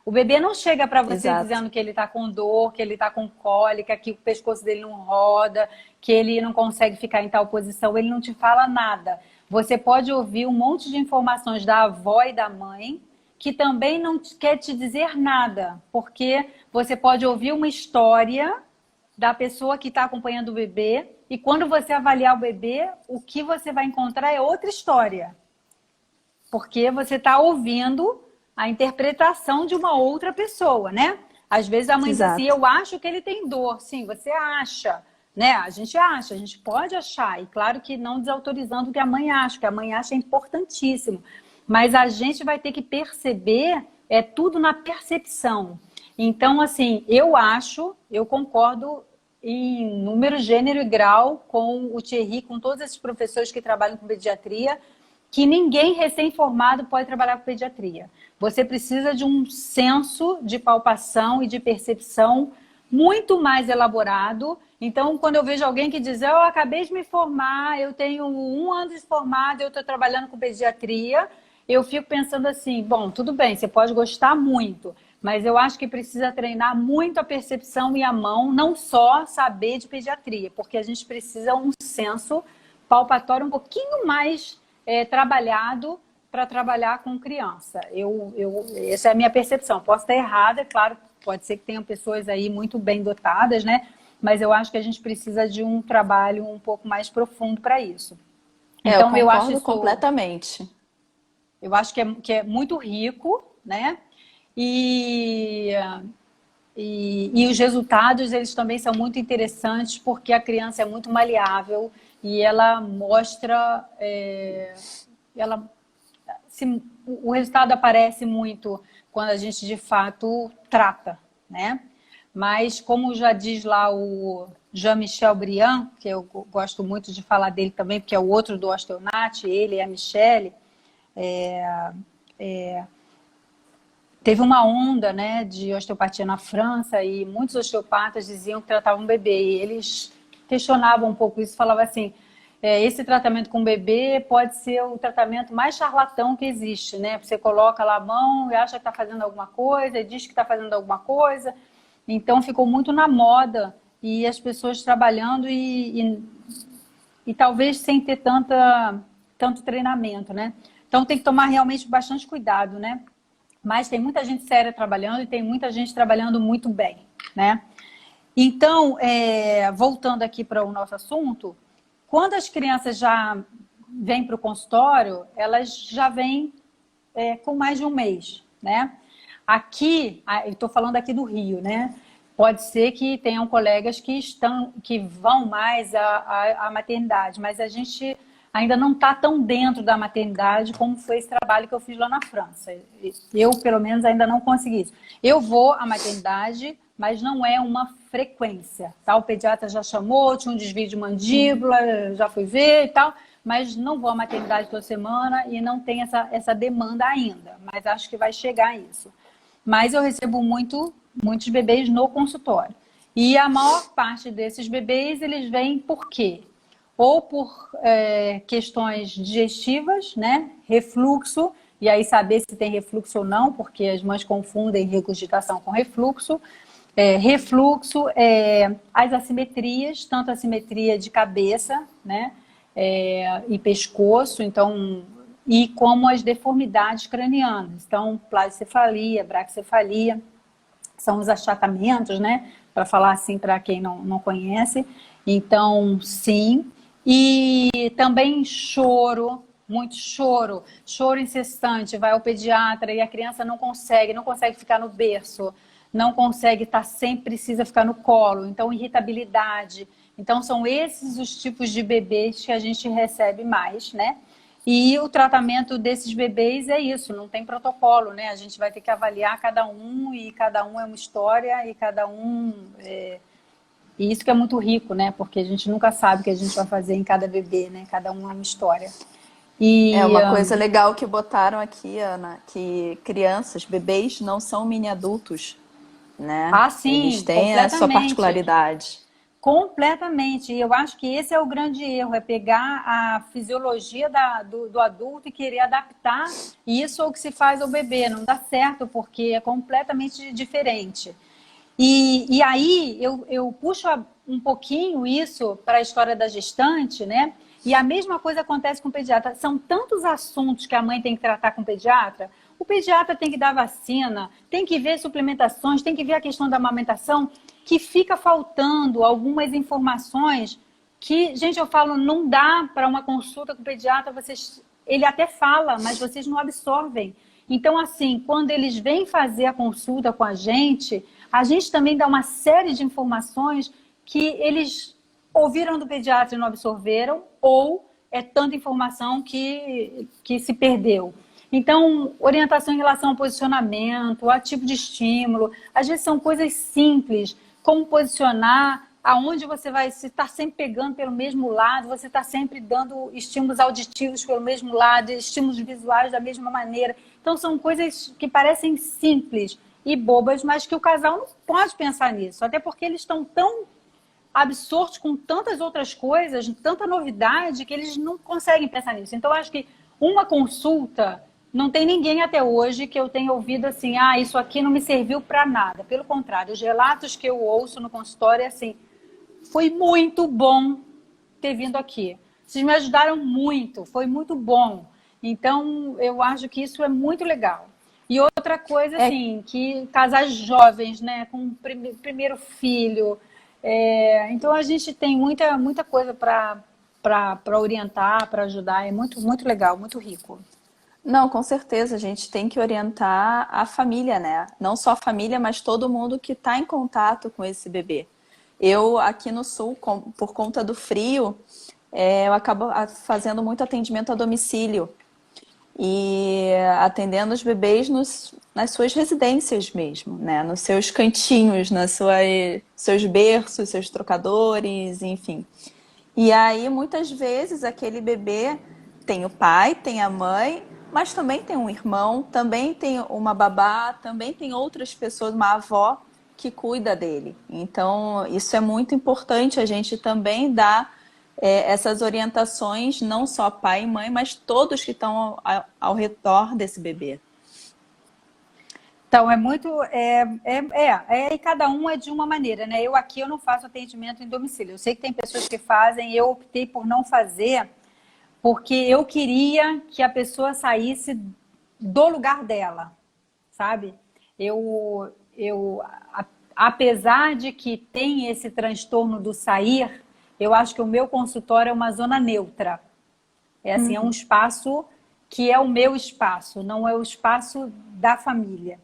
O bebê não chega para você Exato. dizendo que ele está com dor, que ele está com cólica, que o pescoço dele não roda, que ele não consegue ficar em tal posição. Ele não te fala nada. Você pode ouvir um monte de informações da avó e da mãe, que também não quer te dizer nada, porque você pode ouvir uma história da pessoa que está acompanhando o bebê, e quando você avaliar o bebê, o que você vai encontrar é outra história. Porque você está ouvindo a interpretação de uma outra pessoa, né? Às vezes a mãe diz assim, eu acho que ele tem dor. Sim, você acha, né? A gente acha, a gente pode achar. E claro que não desautorizando o que a mãe acha, o que a mãe acha é importantíssimo. Mas a gente vai ter que perceber, tudo na percepção. Então, assim, eu concordo em número, gênero e grau com o Thierry, com todos esses professores que trabalham com pediatria, que ninguém recém-formado pode trabalhar com pediatria. Você precisa de um senso de palpação e de percepção muito mais elaborado Então, quando eu vejo alguém que diz, eu acabei de me formar, eu tenho 1 ano de formado, eu estou trabalhando com pediatria, eu fico pensando assim, bom, tudo bem, você pode gostar muito, mas eu acho que precisa treinar muito a percepção e a mão, não só saber de pediatria, porque a gente precisa um senso palpatório um pouquinho mais trabalhado para trabalhar com criança. Essa é a minha percepção. Posso estar errada, é claro, pode ser que tenham pessoas aí muito bem dotadas, né? Mas eu acho que a gente precisa de um trabalho um pouco mais profundo para isso. Eu Então, concordo completamente. eu acho que é muito rico, né? E, e os resultados, eles também são muito interessantes, porque a criança é muito maleável e ela mostra... ela o resultado aparece muito quando a gente, de fato, trata, né? Mas, como já diz lá o Jean-Michel Briand, que eu gosto muito de falar dele também, porque é o outro do Osteonat, ele e a Michele, teve uma onda, né, de osteopatia na França e muitos osteopatas diziam que tratavam o bebê. E eles questionavam um pouco isso, falavam assim, esse tratamento com bebê pode ser o tratamento mais charlatão que existe, né? Você coloca lá a mão e acha que está fazendo alguma coisa, e diz que está fazendo alguma coisa. Então ficou muito na moda e as pessoas trabalhando e talvez sem ter tanto treinamento, né? Então tem que tomar realmente bastante cuidado, né? Mas tem muita gente séria trabalhando e tem muita gente trabalhando muito bem, né? Então, voltando aqui para o nosso assunto, quando as crianças já vêm para o consultório, elas já vêm com mais de 1 mês, né? Aqui, eu estou falando aqui do Rio, né? Pode ser que tenham colegas que vão mais à maternidade, mas a gente ainda não está tão dentro da maternidade como foi esse trabalho que eu fiz lá na França. Eu, pelo menos, ainda não consegui isso. Eu vou à maternidade, mas não é uma frequência, tá? O pediatra já chamou, tinha um desvio de mandíbula, já fui ver e tal, mas não vou à maternidade toda semana e não tem essa demanda ainda, mas acho que vai chegar isso. Mas eu recebo muitos bebês no consultório. E a maior parte desses bebês, eles vêm por quê? Ou por questões digestivas, né? Refluxo, e aí saber se tem refluxo ou não, porque as mães confundem regurgitação com refluxo. Refluxo, as assimetrias, tanto assimetria de cabeça, né? E pescoço, então, e como as deformidades cranianas. Então, plagicefalia, braquicefalia, são os achatamentos, né? Para falar assim para quem não conhece. Então, sim. E também choro, muito choro, choro incessante, vai ao pediatra e a criança não consegue ficar no berço, não consegue estar sempre, precisa ficar no colo, então irritabilidade. Então são esses os tipos de bebês que a gente recebe mais, né? E o tratamento desses bebês é isso, não tem protocolo, né? A gente vai ter que avaliar cada um e cada um é uma história e cada um... E isso que é muito rico, né? Porque a gente nunca sabe o que a gente vai fazer em cada bebê, né? Cada um é uma história. É E... uma coisa legal que botaram aqui, Ana, que crianças, bebês não são mini adultos, né? Eles sim, têm a sua completamente. particularidade. Completamente. E eu acho que esse é o grande erro, é pegar a fisiologia do adulto e querer adaptar isso ao que se faz ao bebê. Não dá certo, porque é completamente diferente. E aí eu puxo um pouquinho isso para a história da gestante, né? E a mesma coisa acontece com o pediatra. São tantos assuntos que a mãe tem que tratar com o pediatra. O pediatra tem que dar vacina, tem que ver suplementações, tem que ver a questão da amamentação, que fica faltando algumas informações que, gente, eu falo, não dá para uma consulta com o pediatra, ele até fala, mas vocês não absorvem. Então, assim, quando eles vêm fazer a consulta com a gente também dá uma série de informações que eles ouviram do pediatra e não absorveram, ou é tanta informação que se perdeu. Então, orientação em relação ao posicionamento, a tipo de estímulo, às vezes são coisas simples, como posicionar, aonde você vai, se está sempre pegando pelo mesmo lado, você está sempre dando estímulos auditivos pelo mesmo lado, estímulos visuais da mesma maneira. Então, são coisas que parecem simples e bobas, mas que o casal não pode pensar nisso, até porque eles estão tão absortos com tantas outras coisas, tanta novidade, que eles não conseguem pensar nisso. Então, eu acho que uma consulta, não tem ninguém até hoje que eu tenha ouvido assim, ah, isso aqui não me serviu para nada. Pelo contrário, os relatos que eu ouço no consultório é assim, foi muito bom ter vindo aqui. Vocês me ajudaram muito, foi muito bom. Então, eu acho que isso é muito legal. E outra coisa, assim, que casais jovens, né, com o primeiro filho. Então, a gente tem muita coisa para orientar, para ajudar. É muito, muito legal, muito rico. Não, com certeza, a gente tem que orientar a família, né? Não só a família, mas todo mundo que está em contato com esse bebê. Eu, aqui no Sul, por conta do frio, eu acabo fazendo muito atendimento a domicílio e atendendo os bebês nas suas residências mesmo, né? Nos seus cantinhos, seus berços, seus trocadores, enfim. E aí, muitas vezes, aquele bebê tem o pai, tem a mãe, mas também tem um irmão, também tem uma babá, também tem outras pessoas, uma avó que cuida dele. Então, isso é muito importante a gente também dar essas orientações, não só pai e mãe, mas todos que estão ao redor desse bebê. Então, e cada um é de uma maneira, né? Eu não faço atendimento em domicílio. Eu sei que tem pessoas que fazem, eu optei por não fazer, porque eu queria que a pessoa saísse do lugar dela, sabe? Apesar de que tem esse transtorno do sair, eu acho que o meu consultório é uma zona neutra. É assim, é um espaço que é o meu espaço, não é o espaço da família.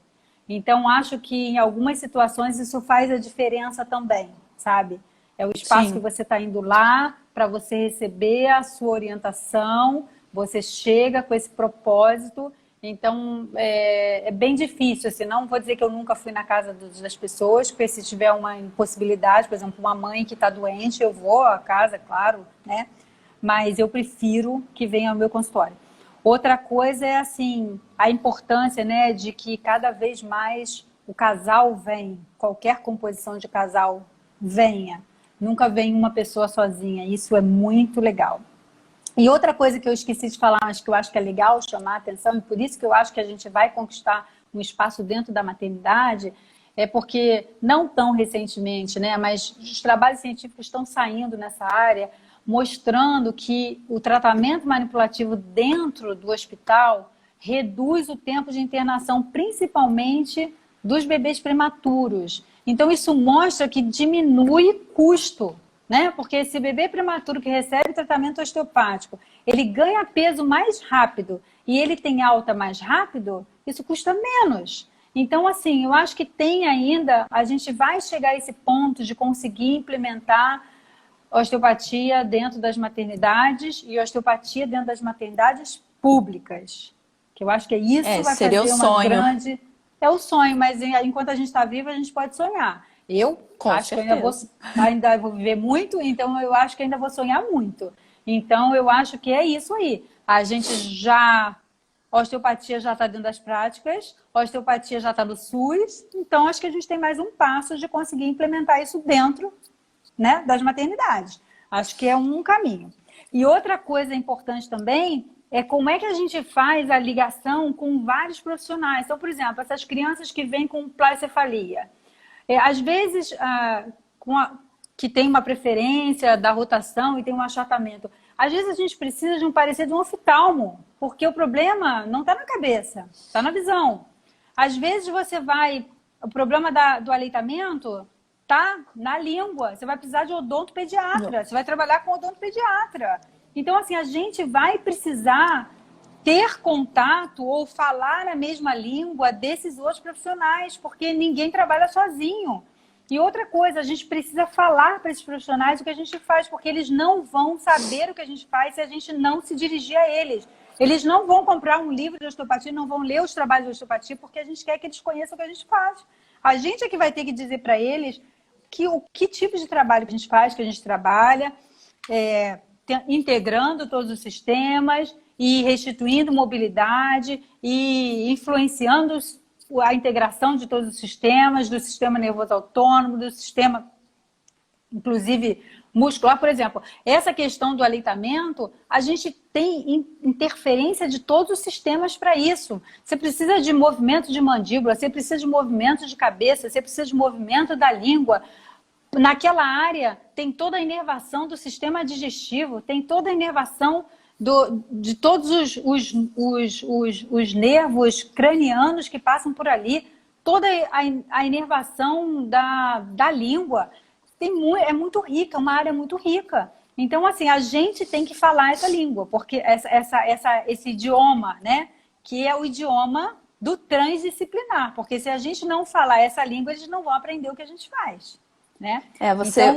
Então, acho que em algumas situações isso faz a diferença também, sabe? É o espaço que Sim. você está indo lá para você receber a sua orientação, você chega com esse propósito. Então, é bem difícil, assim, não vou dizer que eu nunca fui na casa das pessoas, porque se tiver uma impossibilidade, por exemplo, uma mãe que está doente, eu vou à casa, claro, né? Mas eu prefiro que venha ao meu consultório. Outra coisa é, assim, a importância, né, de que cada vez mais o casal vem, qualquer composição de casal venha. Nunca vem uma pessoa sozinha, isso é muito legal. E outra coisa que eu esqueci de falar, mas que eu acho que é legal chamar a atenção, e por isso que eu acho que a gente vai conquistar um espaço dentro da maternidade, é porque, não tão recentemente, né, mas os trabalhos científicos estão saindo nessa área, mostrando que o tratamento manipulativo dentro do hospital reduz o tempo de internação, principalmente dos bebês prematuros. Então, isso mostra que diminui custo, né? Porque esse bebê prematuro que recebe tratamento osteopático, ele ganha peso mais rápido e ele tem alta mais rápido, isso custa menos. Então, assim, eu acho que tem ainda, a gente vai chegar a esse ponto de conseguir implementar osteopatia dentro das maternidades e osteopatia dentro das maternidades públicas. Que eu acho que isso vai Seria o fazer uma sonho. grande... É o sonho, mas enquanto a gente está viva, a gente pode sonhar. Eu Com acho que eu certeza. ainda vou viver muito, então eu acho que ainda vou sonhar muito. Então, eu acho que é isso aí. A gente já... A osteopatia já está dentro das práticas, a osteopatia já está no SUS, então acho que a gente tem mais um passo de conseguir implementar isso dentro, né, das maternidades. Acho que é um caminho. E outra coisa importante também é como é que a gente faz a ligação com vários profissionais. Então, por exemplo, essas crianças que vêm com placencefalia. Às vezes, que tem uma preferência da rotação e tem um achatamento. Às vezes a gente precisa de um parecer de um oftalmo, porque o problema não está na cabeça, está na visão. Às vezes o problema do aleitamento tá na língua. Você vai precisar de odontopediatra. Você vai trabalhar com odontopediatra. Então, assim, a gente vai precisar ter contato ou falar a mesma língua desses outros profissionais, porque ninguém trabalha sozinho. E outra coisa, a gente precisa falar para esses profissionais o que a gente faz, porque eles não vão saber o que a gente faz se a gente não se dirigir a eles. Eles não vão comprar um livro de osteopatia, não vão ler os trabalhos de osteopatia, porque a gente quer que eles conheçam o que a gente faz. A gente é que vai ter que dizer para eles que tipo de trabalho que a gente faz, que a gente trabalha, integrando todos os sistemas e restituindo mobilidade e influenciando a integração de todos os sistemas, do sistema nervoso autônomo, do sistema inclusive muscular, por exemplo. Essa questão do aleitamento, a gente tem interferência de todos os sistemas para isso. Você precisa de movimento de mandíbula, você precisa de movimento de cabeça, você precisa de movimento da língua. Naquela área tem toda a inervação do sistema digestivo, tem toda a inervação de todos os nervos cranianos que passam por ali, toda a inervação da língua. É muito rica, é uma área muito rica. Então, assim, a gente tem que falar essa língua, porque esse idioma, né, que é o idioma do transdisciplinar, porque se a gente não falar essa língua, eles não vão aprender o que a gente faz. Né?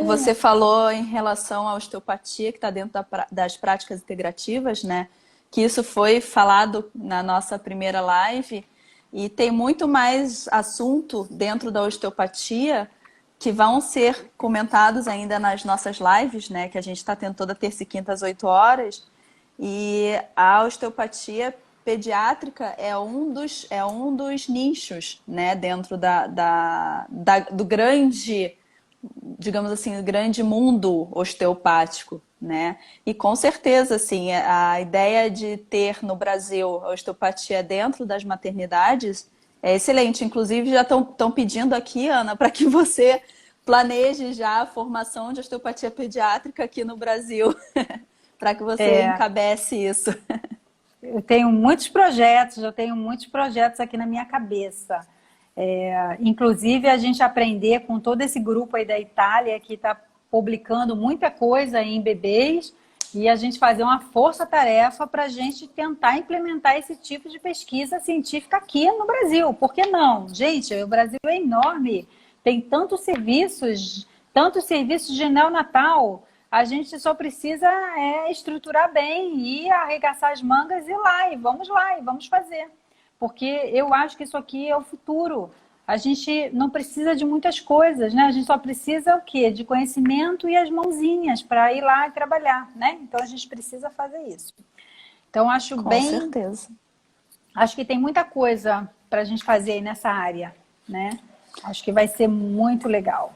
Você falou em relação à osteopatia, que está dentro das práticas integrativas, né? Que isso foi falado na nossa primeira live, e tem muito mais assunto dentro da osteopatia que vão ser comentados ainda nas nossas lives, né? Que a gente está tendo toda terça e quinta às 8 horas. E a osteopatia pediátrica é um dos nichos, né? Dentro do grande, digamos assim, o grande mundo osteopático, né? E com certeza, assim, a ideia de ter no Brasil a osteopatia dentro das maternidades é excelente. Inclusive, já estão pedindo aqui, Ana, para que você planeje já a formação de osteopatia pediátrica aqui no Brasil, para que você encabece isso. Eu tenho muitos projetos aqui na minha cabeça. Inclusive, a gente aprender com todo esse grupo aí da Itália, que está publicando muita coisa em bebês, e a gente fazer uma força-tarefa para a gente tentar implementar esse tipo de pesquisa científica aqui no Brasil. Por que não? Gente, o Brasil é enorme, tem tantos serviços de neonatal. A gente só precisa estruturar bem e arregaçar as mangas e ir lá, e vamos fazer. Porque eu acho que isso aqui é o futuro. A gente não precisa de muitas coisas, né? A gente só precisa o quê? De conhecimento e as mãozinhas para ir lá e trabalhar, né? Então a gente precisa fazer isso. Então acho Com certeza. Acho que tem muita coisa para a gente fazer aí nessa área, né? Acho que vai ser muito legal.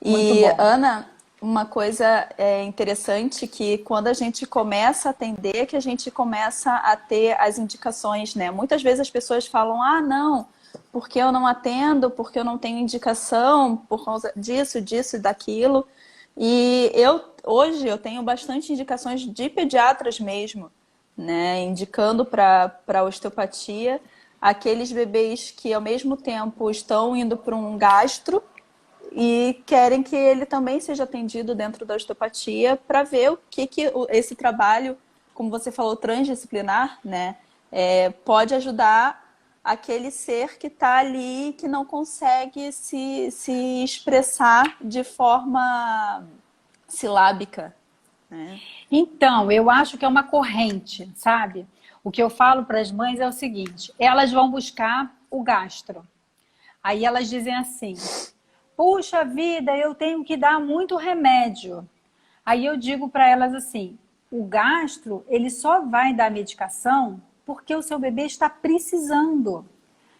Muito bom. Ana, uma coisa interessante que quando a gente começa a atender, que a gente começa a ter as indicações, né? Muitas vezes as pessoas falam, não, porque eu não atendo, porque eu não tenho indicação, por causa disso e daquilo. E hoje eu tenho bastante indicações de pediatras mesmo, né? Indicando para osteopatia aqueles bebês que ao mesmo tempo estão indo para um gastro e querem que ele também seja atendido dentro da osteopatia para ver o que esse trabalho, como você falou, transdisciplinar, né, pode ajudar aquele ser que está ali, que não consegue se expressar de forma silábica, né? Então, eu acho que é uma corrente, sabe? O que eu falo para as mães é o seguinte, elas vão buscar o gastro. Aí elas dizem assim, puxa vida, eu tenho que dar muito remédio. Aí eu digo para elas assim, o gastro, ele só vai dar medicação porque o seu bebê está precisando.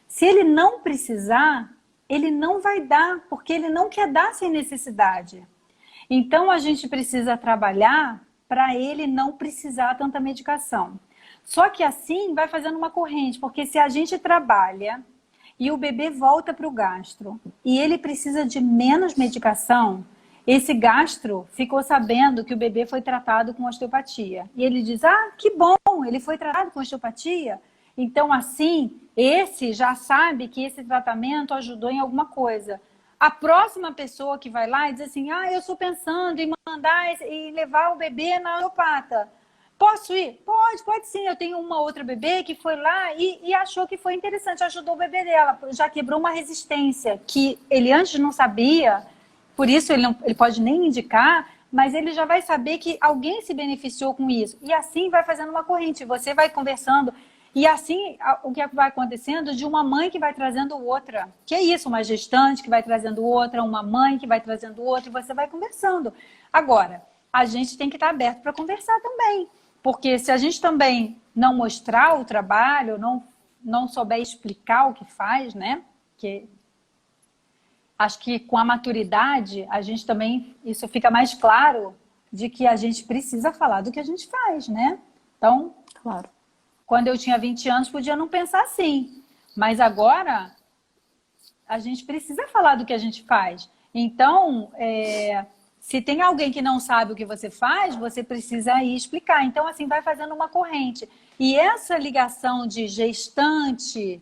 Se ele não precisar, ele não vai dar, porque ele não quer dar sem necessidade. Então a gente precisa trabalhar para ele não precisar tanta medicação. Só que assim vai fazendo uma corrente, porque se a gente trabalha e o bebê volta para o gastro e ele precisa de menos medicação, esse gastro ficou sabendo que o bebê foi tratado com osteopatia. E ele diz, que bom, ele foi tratado com osteopatia. Então, assim, esse já sabe que esse tratamento ajudou em alguma coisa. A próxima pessoa que vai lá e diz assim, eu estou pensando em mandar e levar o bebê na osteopata. Posso ir? Pode sim. Eu tenho uma outra bebê que foi lá e achou que foi interessante, ajudou o bebê dela, já quebrou uma resistência que ele antes não sabia, por isso ele pode nem indicar, mas ele já vai saber que alguém se beneficiou com isso. E assim vai fazendo uma corrente, você vai conversando. E assim, o que vai acontecendo de uma mãe que vai trazendo outra. Que é isso, uma gestante que vai trazendo outra, uma mãe que vai trazendo outra, e você vai conversando. Agora, a gente tem que estar aberto para conversar também. Porque se a gente também não mostrar o trabalho, não souber explicar o que faz, né? acho que com a maturidade, a gente também, isso fica mais claro de que a gente precisa falar do que a gente faz, né? Então, Claro. quando eu tinha 20 anos, podia não pensar assim. Mas agora, a gente precisa falar do que a gente faz. Então, se tem alguém que não sabe o que você faz, você precisa ir explicar. Então, assim, vai fazendo uma corrente. E essa ligação de gestante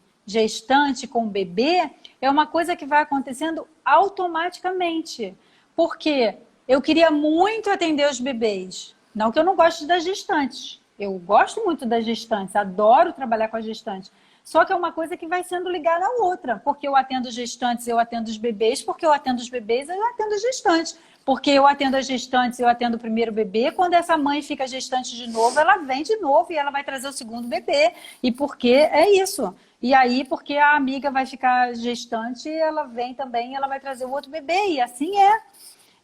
com bebê, é uma coisa que vai acontecendo automaticamente. Porque eu queria muito atender os bebês. Não que eu não goste das gestantes. Eu gosto muito das gestantes, adoro trabalhar com as gestantes. Só que é uma coisa que vai sendo ligada à outra. Porque eu atendo gestantes, eu atendo os bebês. Porque eu atendo os bebês, eu atendo as gestantes. Porque eu atendo as gestantes, eu atendo o primeiro bebê. Quando essa mãe fica gestante de novo, ela vem de novo e ela vai trazer o segundo bebê. E porque é isso. E aí, porque a amiga vai ficar gestante, ela vem também, ela vai trazer o outro bebê. E assim é.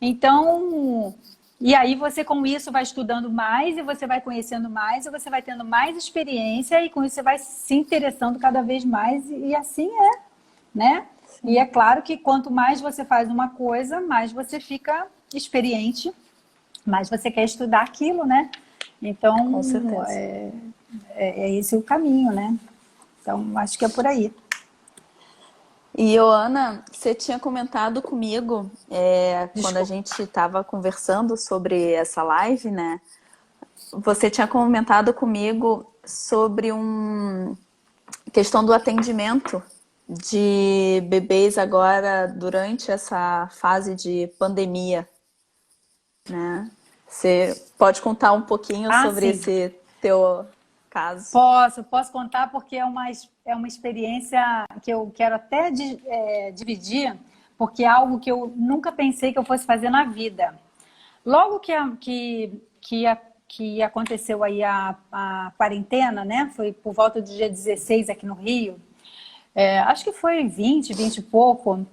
Então, e aí você com isso vai estudando mais e você vai conhecendo mais e você vai tendo mais experiência e com isso você vai se interessando cada vez mais e assim é, né? Sim. E é claro que quanto mais você faz uma coisa, mais você fica experiente, mais você quer estudar aquilo, né? Então, Com certeza. é esse o caminho, né? Então, acho que é por aí. E, Ana, você tinha comentado comigo, quando a Desculpa. gente estava conversando sobre essa live, né? Você tinha comentado comigo sobre uma questão do atendimento de bebês agora durante essa fase de pandemia, né? Você pode contar um pouquinho Ah, sobre sim. esse teu caso? Posso contar porque é uma experiência que eu quero até dividir, porque é algo que eu nunca pensei que eu fosse fazer na vida. Logo que aconteceu aí a quarentena, né? Foi por volta do dia 16 aqui no Rio. Acho que foi 20 e pouco.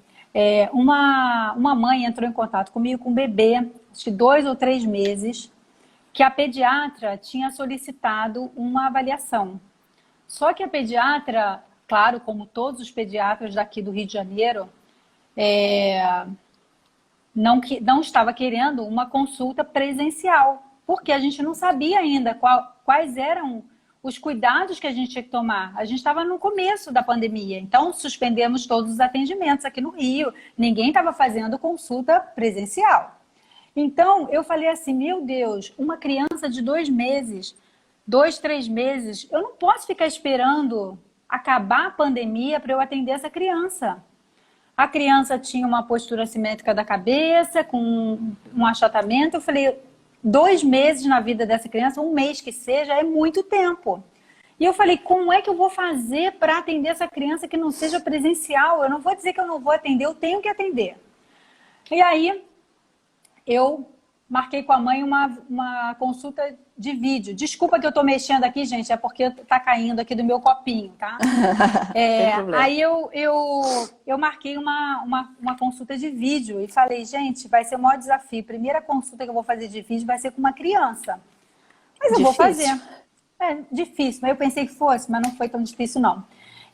Uma mãe entrou em contato comigo com um bebê, acho que 2 ou 3 meses, que a pediatra tinha solicitado uma avaliação. Só que a pediatra, claro, como todos os pediatras daqui do Rio de Janeiro, não estava querendo uma consulta presencial, porque a gente não sabia ainda quais eram os cuidados que a gente tinha que tomar. A gente estava no começo da pandemia, então suspendemos todos os atendimentos aqui no Rio, ninguém estava fazendo consulta presencial. Então, eu falei assim, meu Deus, uma criança de 2 meses, 2, 3 meses, eu não posso ficar esperando acabar a pandemia para eu atender essa criança. A criança tinha uma postura assimétrica da cabeça, com um achatamento. Eu falei, 2 meses na vida dessa criança, 1 mês que seja, é muito tempo. E eu falei, como é que eu vou fazer para atender essa criança que não seja presencial? Eu não vou dizer que eu não vou atender, eu tenho que atender. E aí, eu marquei com a mãe uma consulta de vídeo. Desculpa que eu estou mexendo aqui, gente, é porque está caindo aqui do meu copinho, tá? Sem problema. Aí eu marquei uma consulta de vídeo e falei, gente, vai ser o maior desafio. Primeira consulta que eu vou fazer de vídeo vai ser com uma criança. Mas eu vou Difícil. fazer. É difícil, mas eu pensei que fosse, mas não foi tão difícil, não.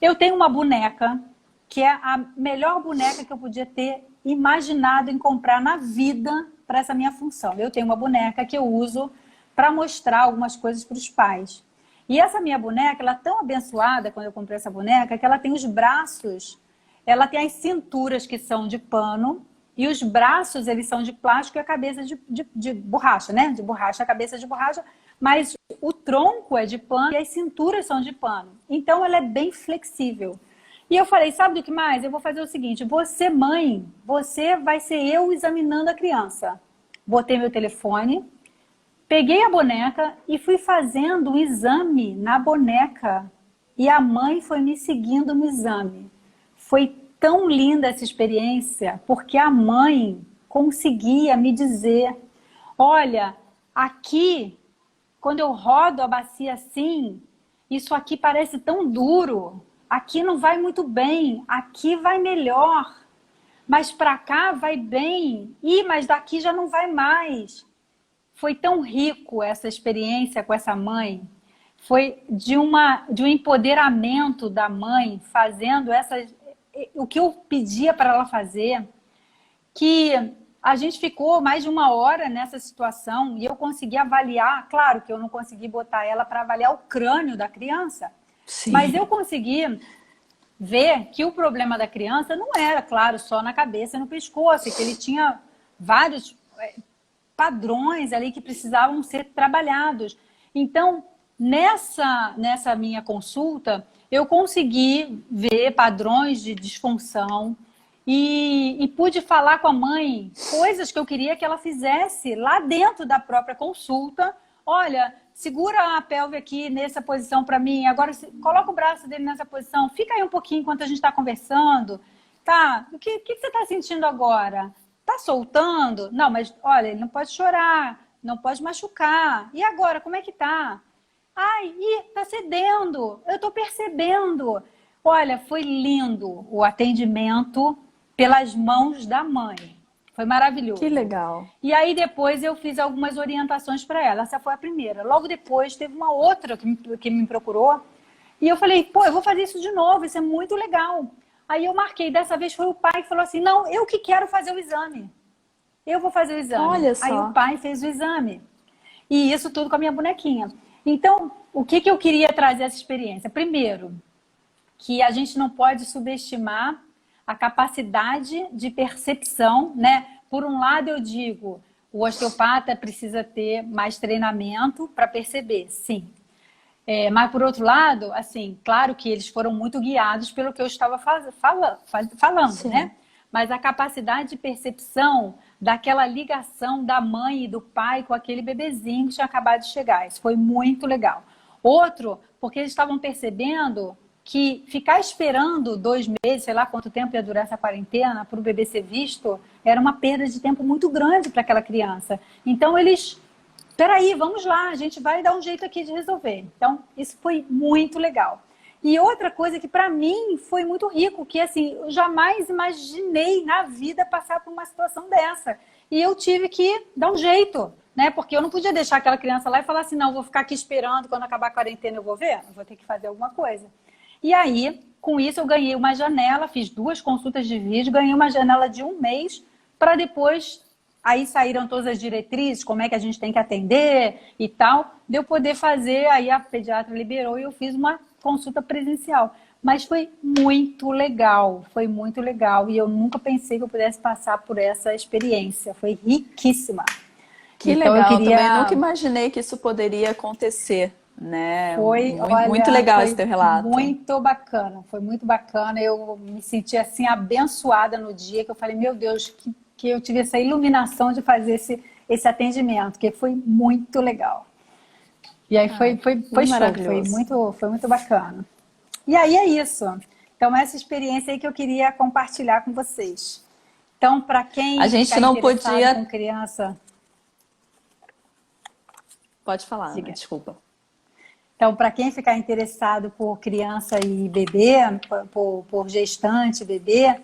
Eu tenho uma boneca que é a melhor boneca que eu podia ter imaginado em comprar na vida para essa minha função. Eu tenho uma boneca que eu uso para mostrar algumas coisas para os pais. E essa minha boneca, ela é tão abençoada quando eu comprei essa boneca, que ela tem os braços, ela tem as cinturas que são de pano, e os braços, eles são de plástico e a cabeça de borracha, né? De borracha, a cabeça de borracha, mas o tronco é de pano e as cinturas são de pano. Então, ela é bem flexível. E eu falei, sabe do que mais? Eu vou fazer o seguinte, você mãe, você vai ser eu examinando a criança. Botei meu telefone, peguei a boneca e fui fazendo um exame na boneca. E a mãe foi me seguindo no exame. Foi tão linda essa experiência, porque a mãe conseguia me dizer, olha, aqui, quando eu rodo a bacia assim, isso aqui parece tão duro, aqui não vai muito bem, aqui vai melhor, mas para cá vai bem, mas daqui já não vai mais. Foi tão rico essa experiência com essa mãe, foi de um empoderamento da mãe fazendo o que eu pedia para ela fazer. que a gente ficou mais de 1 hora nessa situação e eu consegui avaliar, claro que eu não consegui botar ela para avaliar o crânio da criança, mas Sim. eu consegui ver que o problema da criança não era, claro, só na cabeça e no pescoço, que ele tinha vários padrões ali que precisavam ser trabalhados. Então, nessa minha consulta, eu consegui ver padrões de disfunção e pude falar com a mãe coisas que eu queria que ela fizesse lá dentro da própria consulta. Olha, segura a pelve aqui nessa posição para mim, agora coloca o braço dele nessa posição, fica aí um pouquinho enquanto a gente está conversando. Tá, o que você está sentindo agora? Tá soltando? Não, mas olha, ele não pode chorar, não pode machucar. E agora, como é que tá? Ai, tá cedendo, eu tô percebendo. Olha, foi lindo o atendimento pelas mãos da mãe. Foi maravilhoso. Que legal. E aí depois eu fiz algumas orientações para ela. Essa foi a primeira. Logo depois teve uma outra que me procurou. E eu falei, pô, eu vou fazer isso de novo, isso é muito legal. Aí eu marquei, dessa vez foi o pai que falou assim, não, eu que quero fazer o exame. Eu vou fazer o exame. Olha só. Aí o pai fez o exame. E isso tudo com a minha bonequinha. Então, o que eu queria trazer essa experiência? Primeiro, que a gente não pode subestimar a capacidade de percepção, né? Por um lado, eu digo, o osteopata precisa ter mais treinamento para perceber, sim. Mas, por outro lado, assim, claro que eles foram muito guiados pelo que eu estava falando, Sim. né? Mas a capacidade de percepção daquela ligação da mãe e do pai com aquele bebezinho que tinha acabado de chegar. Isso foi muito legal. Outro, porque eles estavam percebendo que ficar esperando 2 meses, sei lá quanto tempo ia durar essa quarentena, para o bebê ser visto, era uma perda de tempo muito grande para aquela criança. Então, eles... Peraí, vamos lá, a gente vai dar um jeito aqui de resolver. Então, isso foi muito legal. E outra coisa que para mim foi muito rico, que assim, eu jamais imaginei na vida passar por uma situação dessa. E eu tive que dar um jeito, né? Porque eu não podia deixar aquela criança lá e falar assim, não, vou ficar aqui esperando, quando acabar a quarentena eu vou ver. Eu vou ter que fazer alguma coisa. E aí, com isso eu ganhei uma janela, fiz 2 consultas de vídeo, ganhei uma janela de 1 mês, para depois... Aí saíram todas as diretrizes, como é que a gente tem que atender e tal, de eu poder fazer, aí a pediatra liberou e eu fiz uma consulta presencial. Mas foi muito legal, e eu nunca pensei que eu pudesse passar por essa experiência, foi riquíssima. Que então, legal, eu queria... também nunca imaginei que isso poderia acontecer, né? Foi, Muito olha, legal foi esse teu relato. muito bacana, foi muito bacana. Eu me senti assim abençoada no dia que eu falei, meu Deus, que eu tive essa iluminação de fazer esse atendimento, que foi muito legal. E aí foi show, foi muito bacana. E aí é isso. Então, essa experiência aí que eu queria compartilhar com vocês. Então, para quem a gente tá não interessado podia... com criança... Pode falar, Diga. Ana, desculpa. Então, para quem ficar interessado por criança e bebê, por gestante, bebê,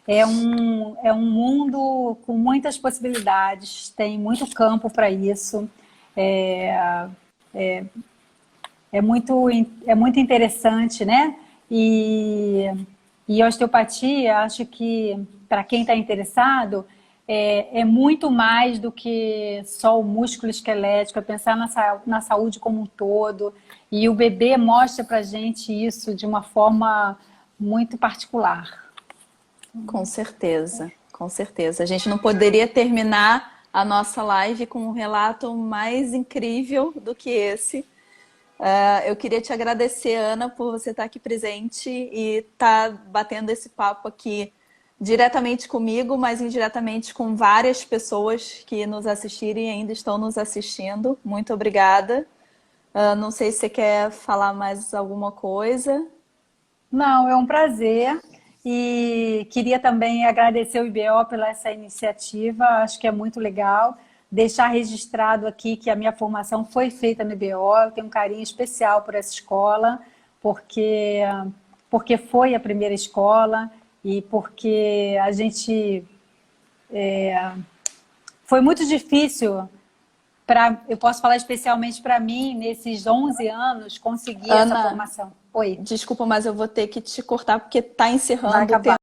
é um mundo com muitas possibilidades, tem muito campo para isso, é muito interessante, né? E a osteopatia, acho que para quem está interessado, é muito mais do que só o músculo esquelético, é pensar na saúde como um todo. E o bebê mostra para a gente isso de uma forma muito particular. Com certeza, com certeza. A gente não poderia terminar a nossa live com um relato mais incrível do que esse. Eu queria te agradecer, Ana, por você estar aqui presente e estar batendo esse papo aqui diretamente comigo, mas indiretamente com várias pessoas que nos assistiram e ainda estão nos assistindo. Muito obrigada. Não sei se você quer falar mais alguma coisa. Não, é um prazer. E queria também agradecer o IBO pela essa iniciativa, acho que é muito legal. Deixar registrado aqui que a minha formação foi feita no IBO, eu tenho um carinho especial por essa escola, porque foi a primeira escola e porque a gente... foi muito difícil, eu posso falar especialmente para mim, nesses 11 anos, conseguir Ana, essa formação. Oi. Desculpa, mas eu vou ter que te cortar porque está encerrando Vai o tempo. acabar.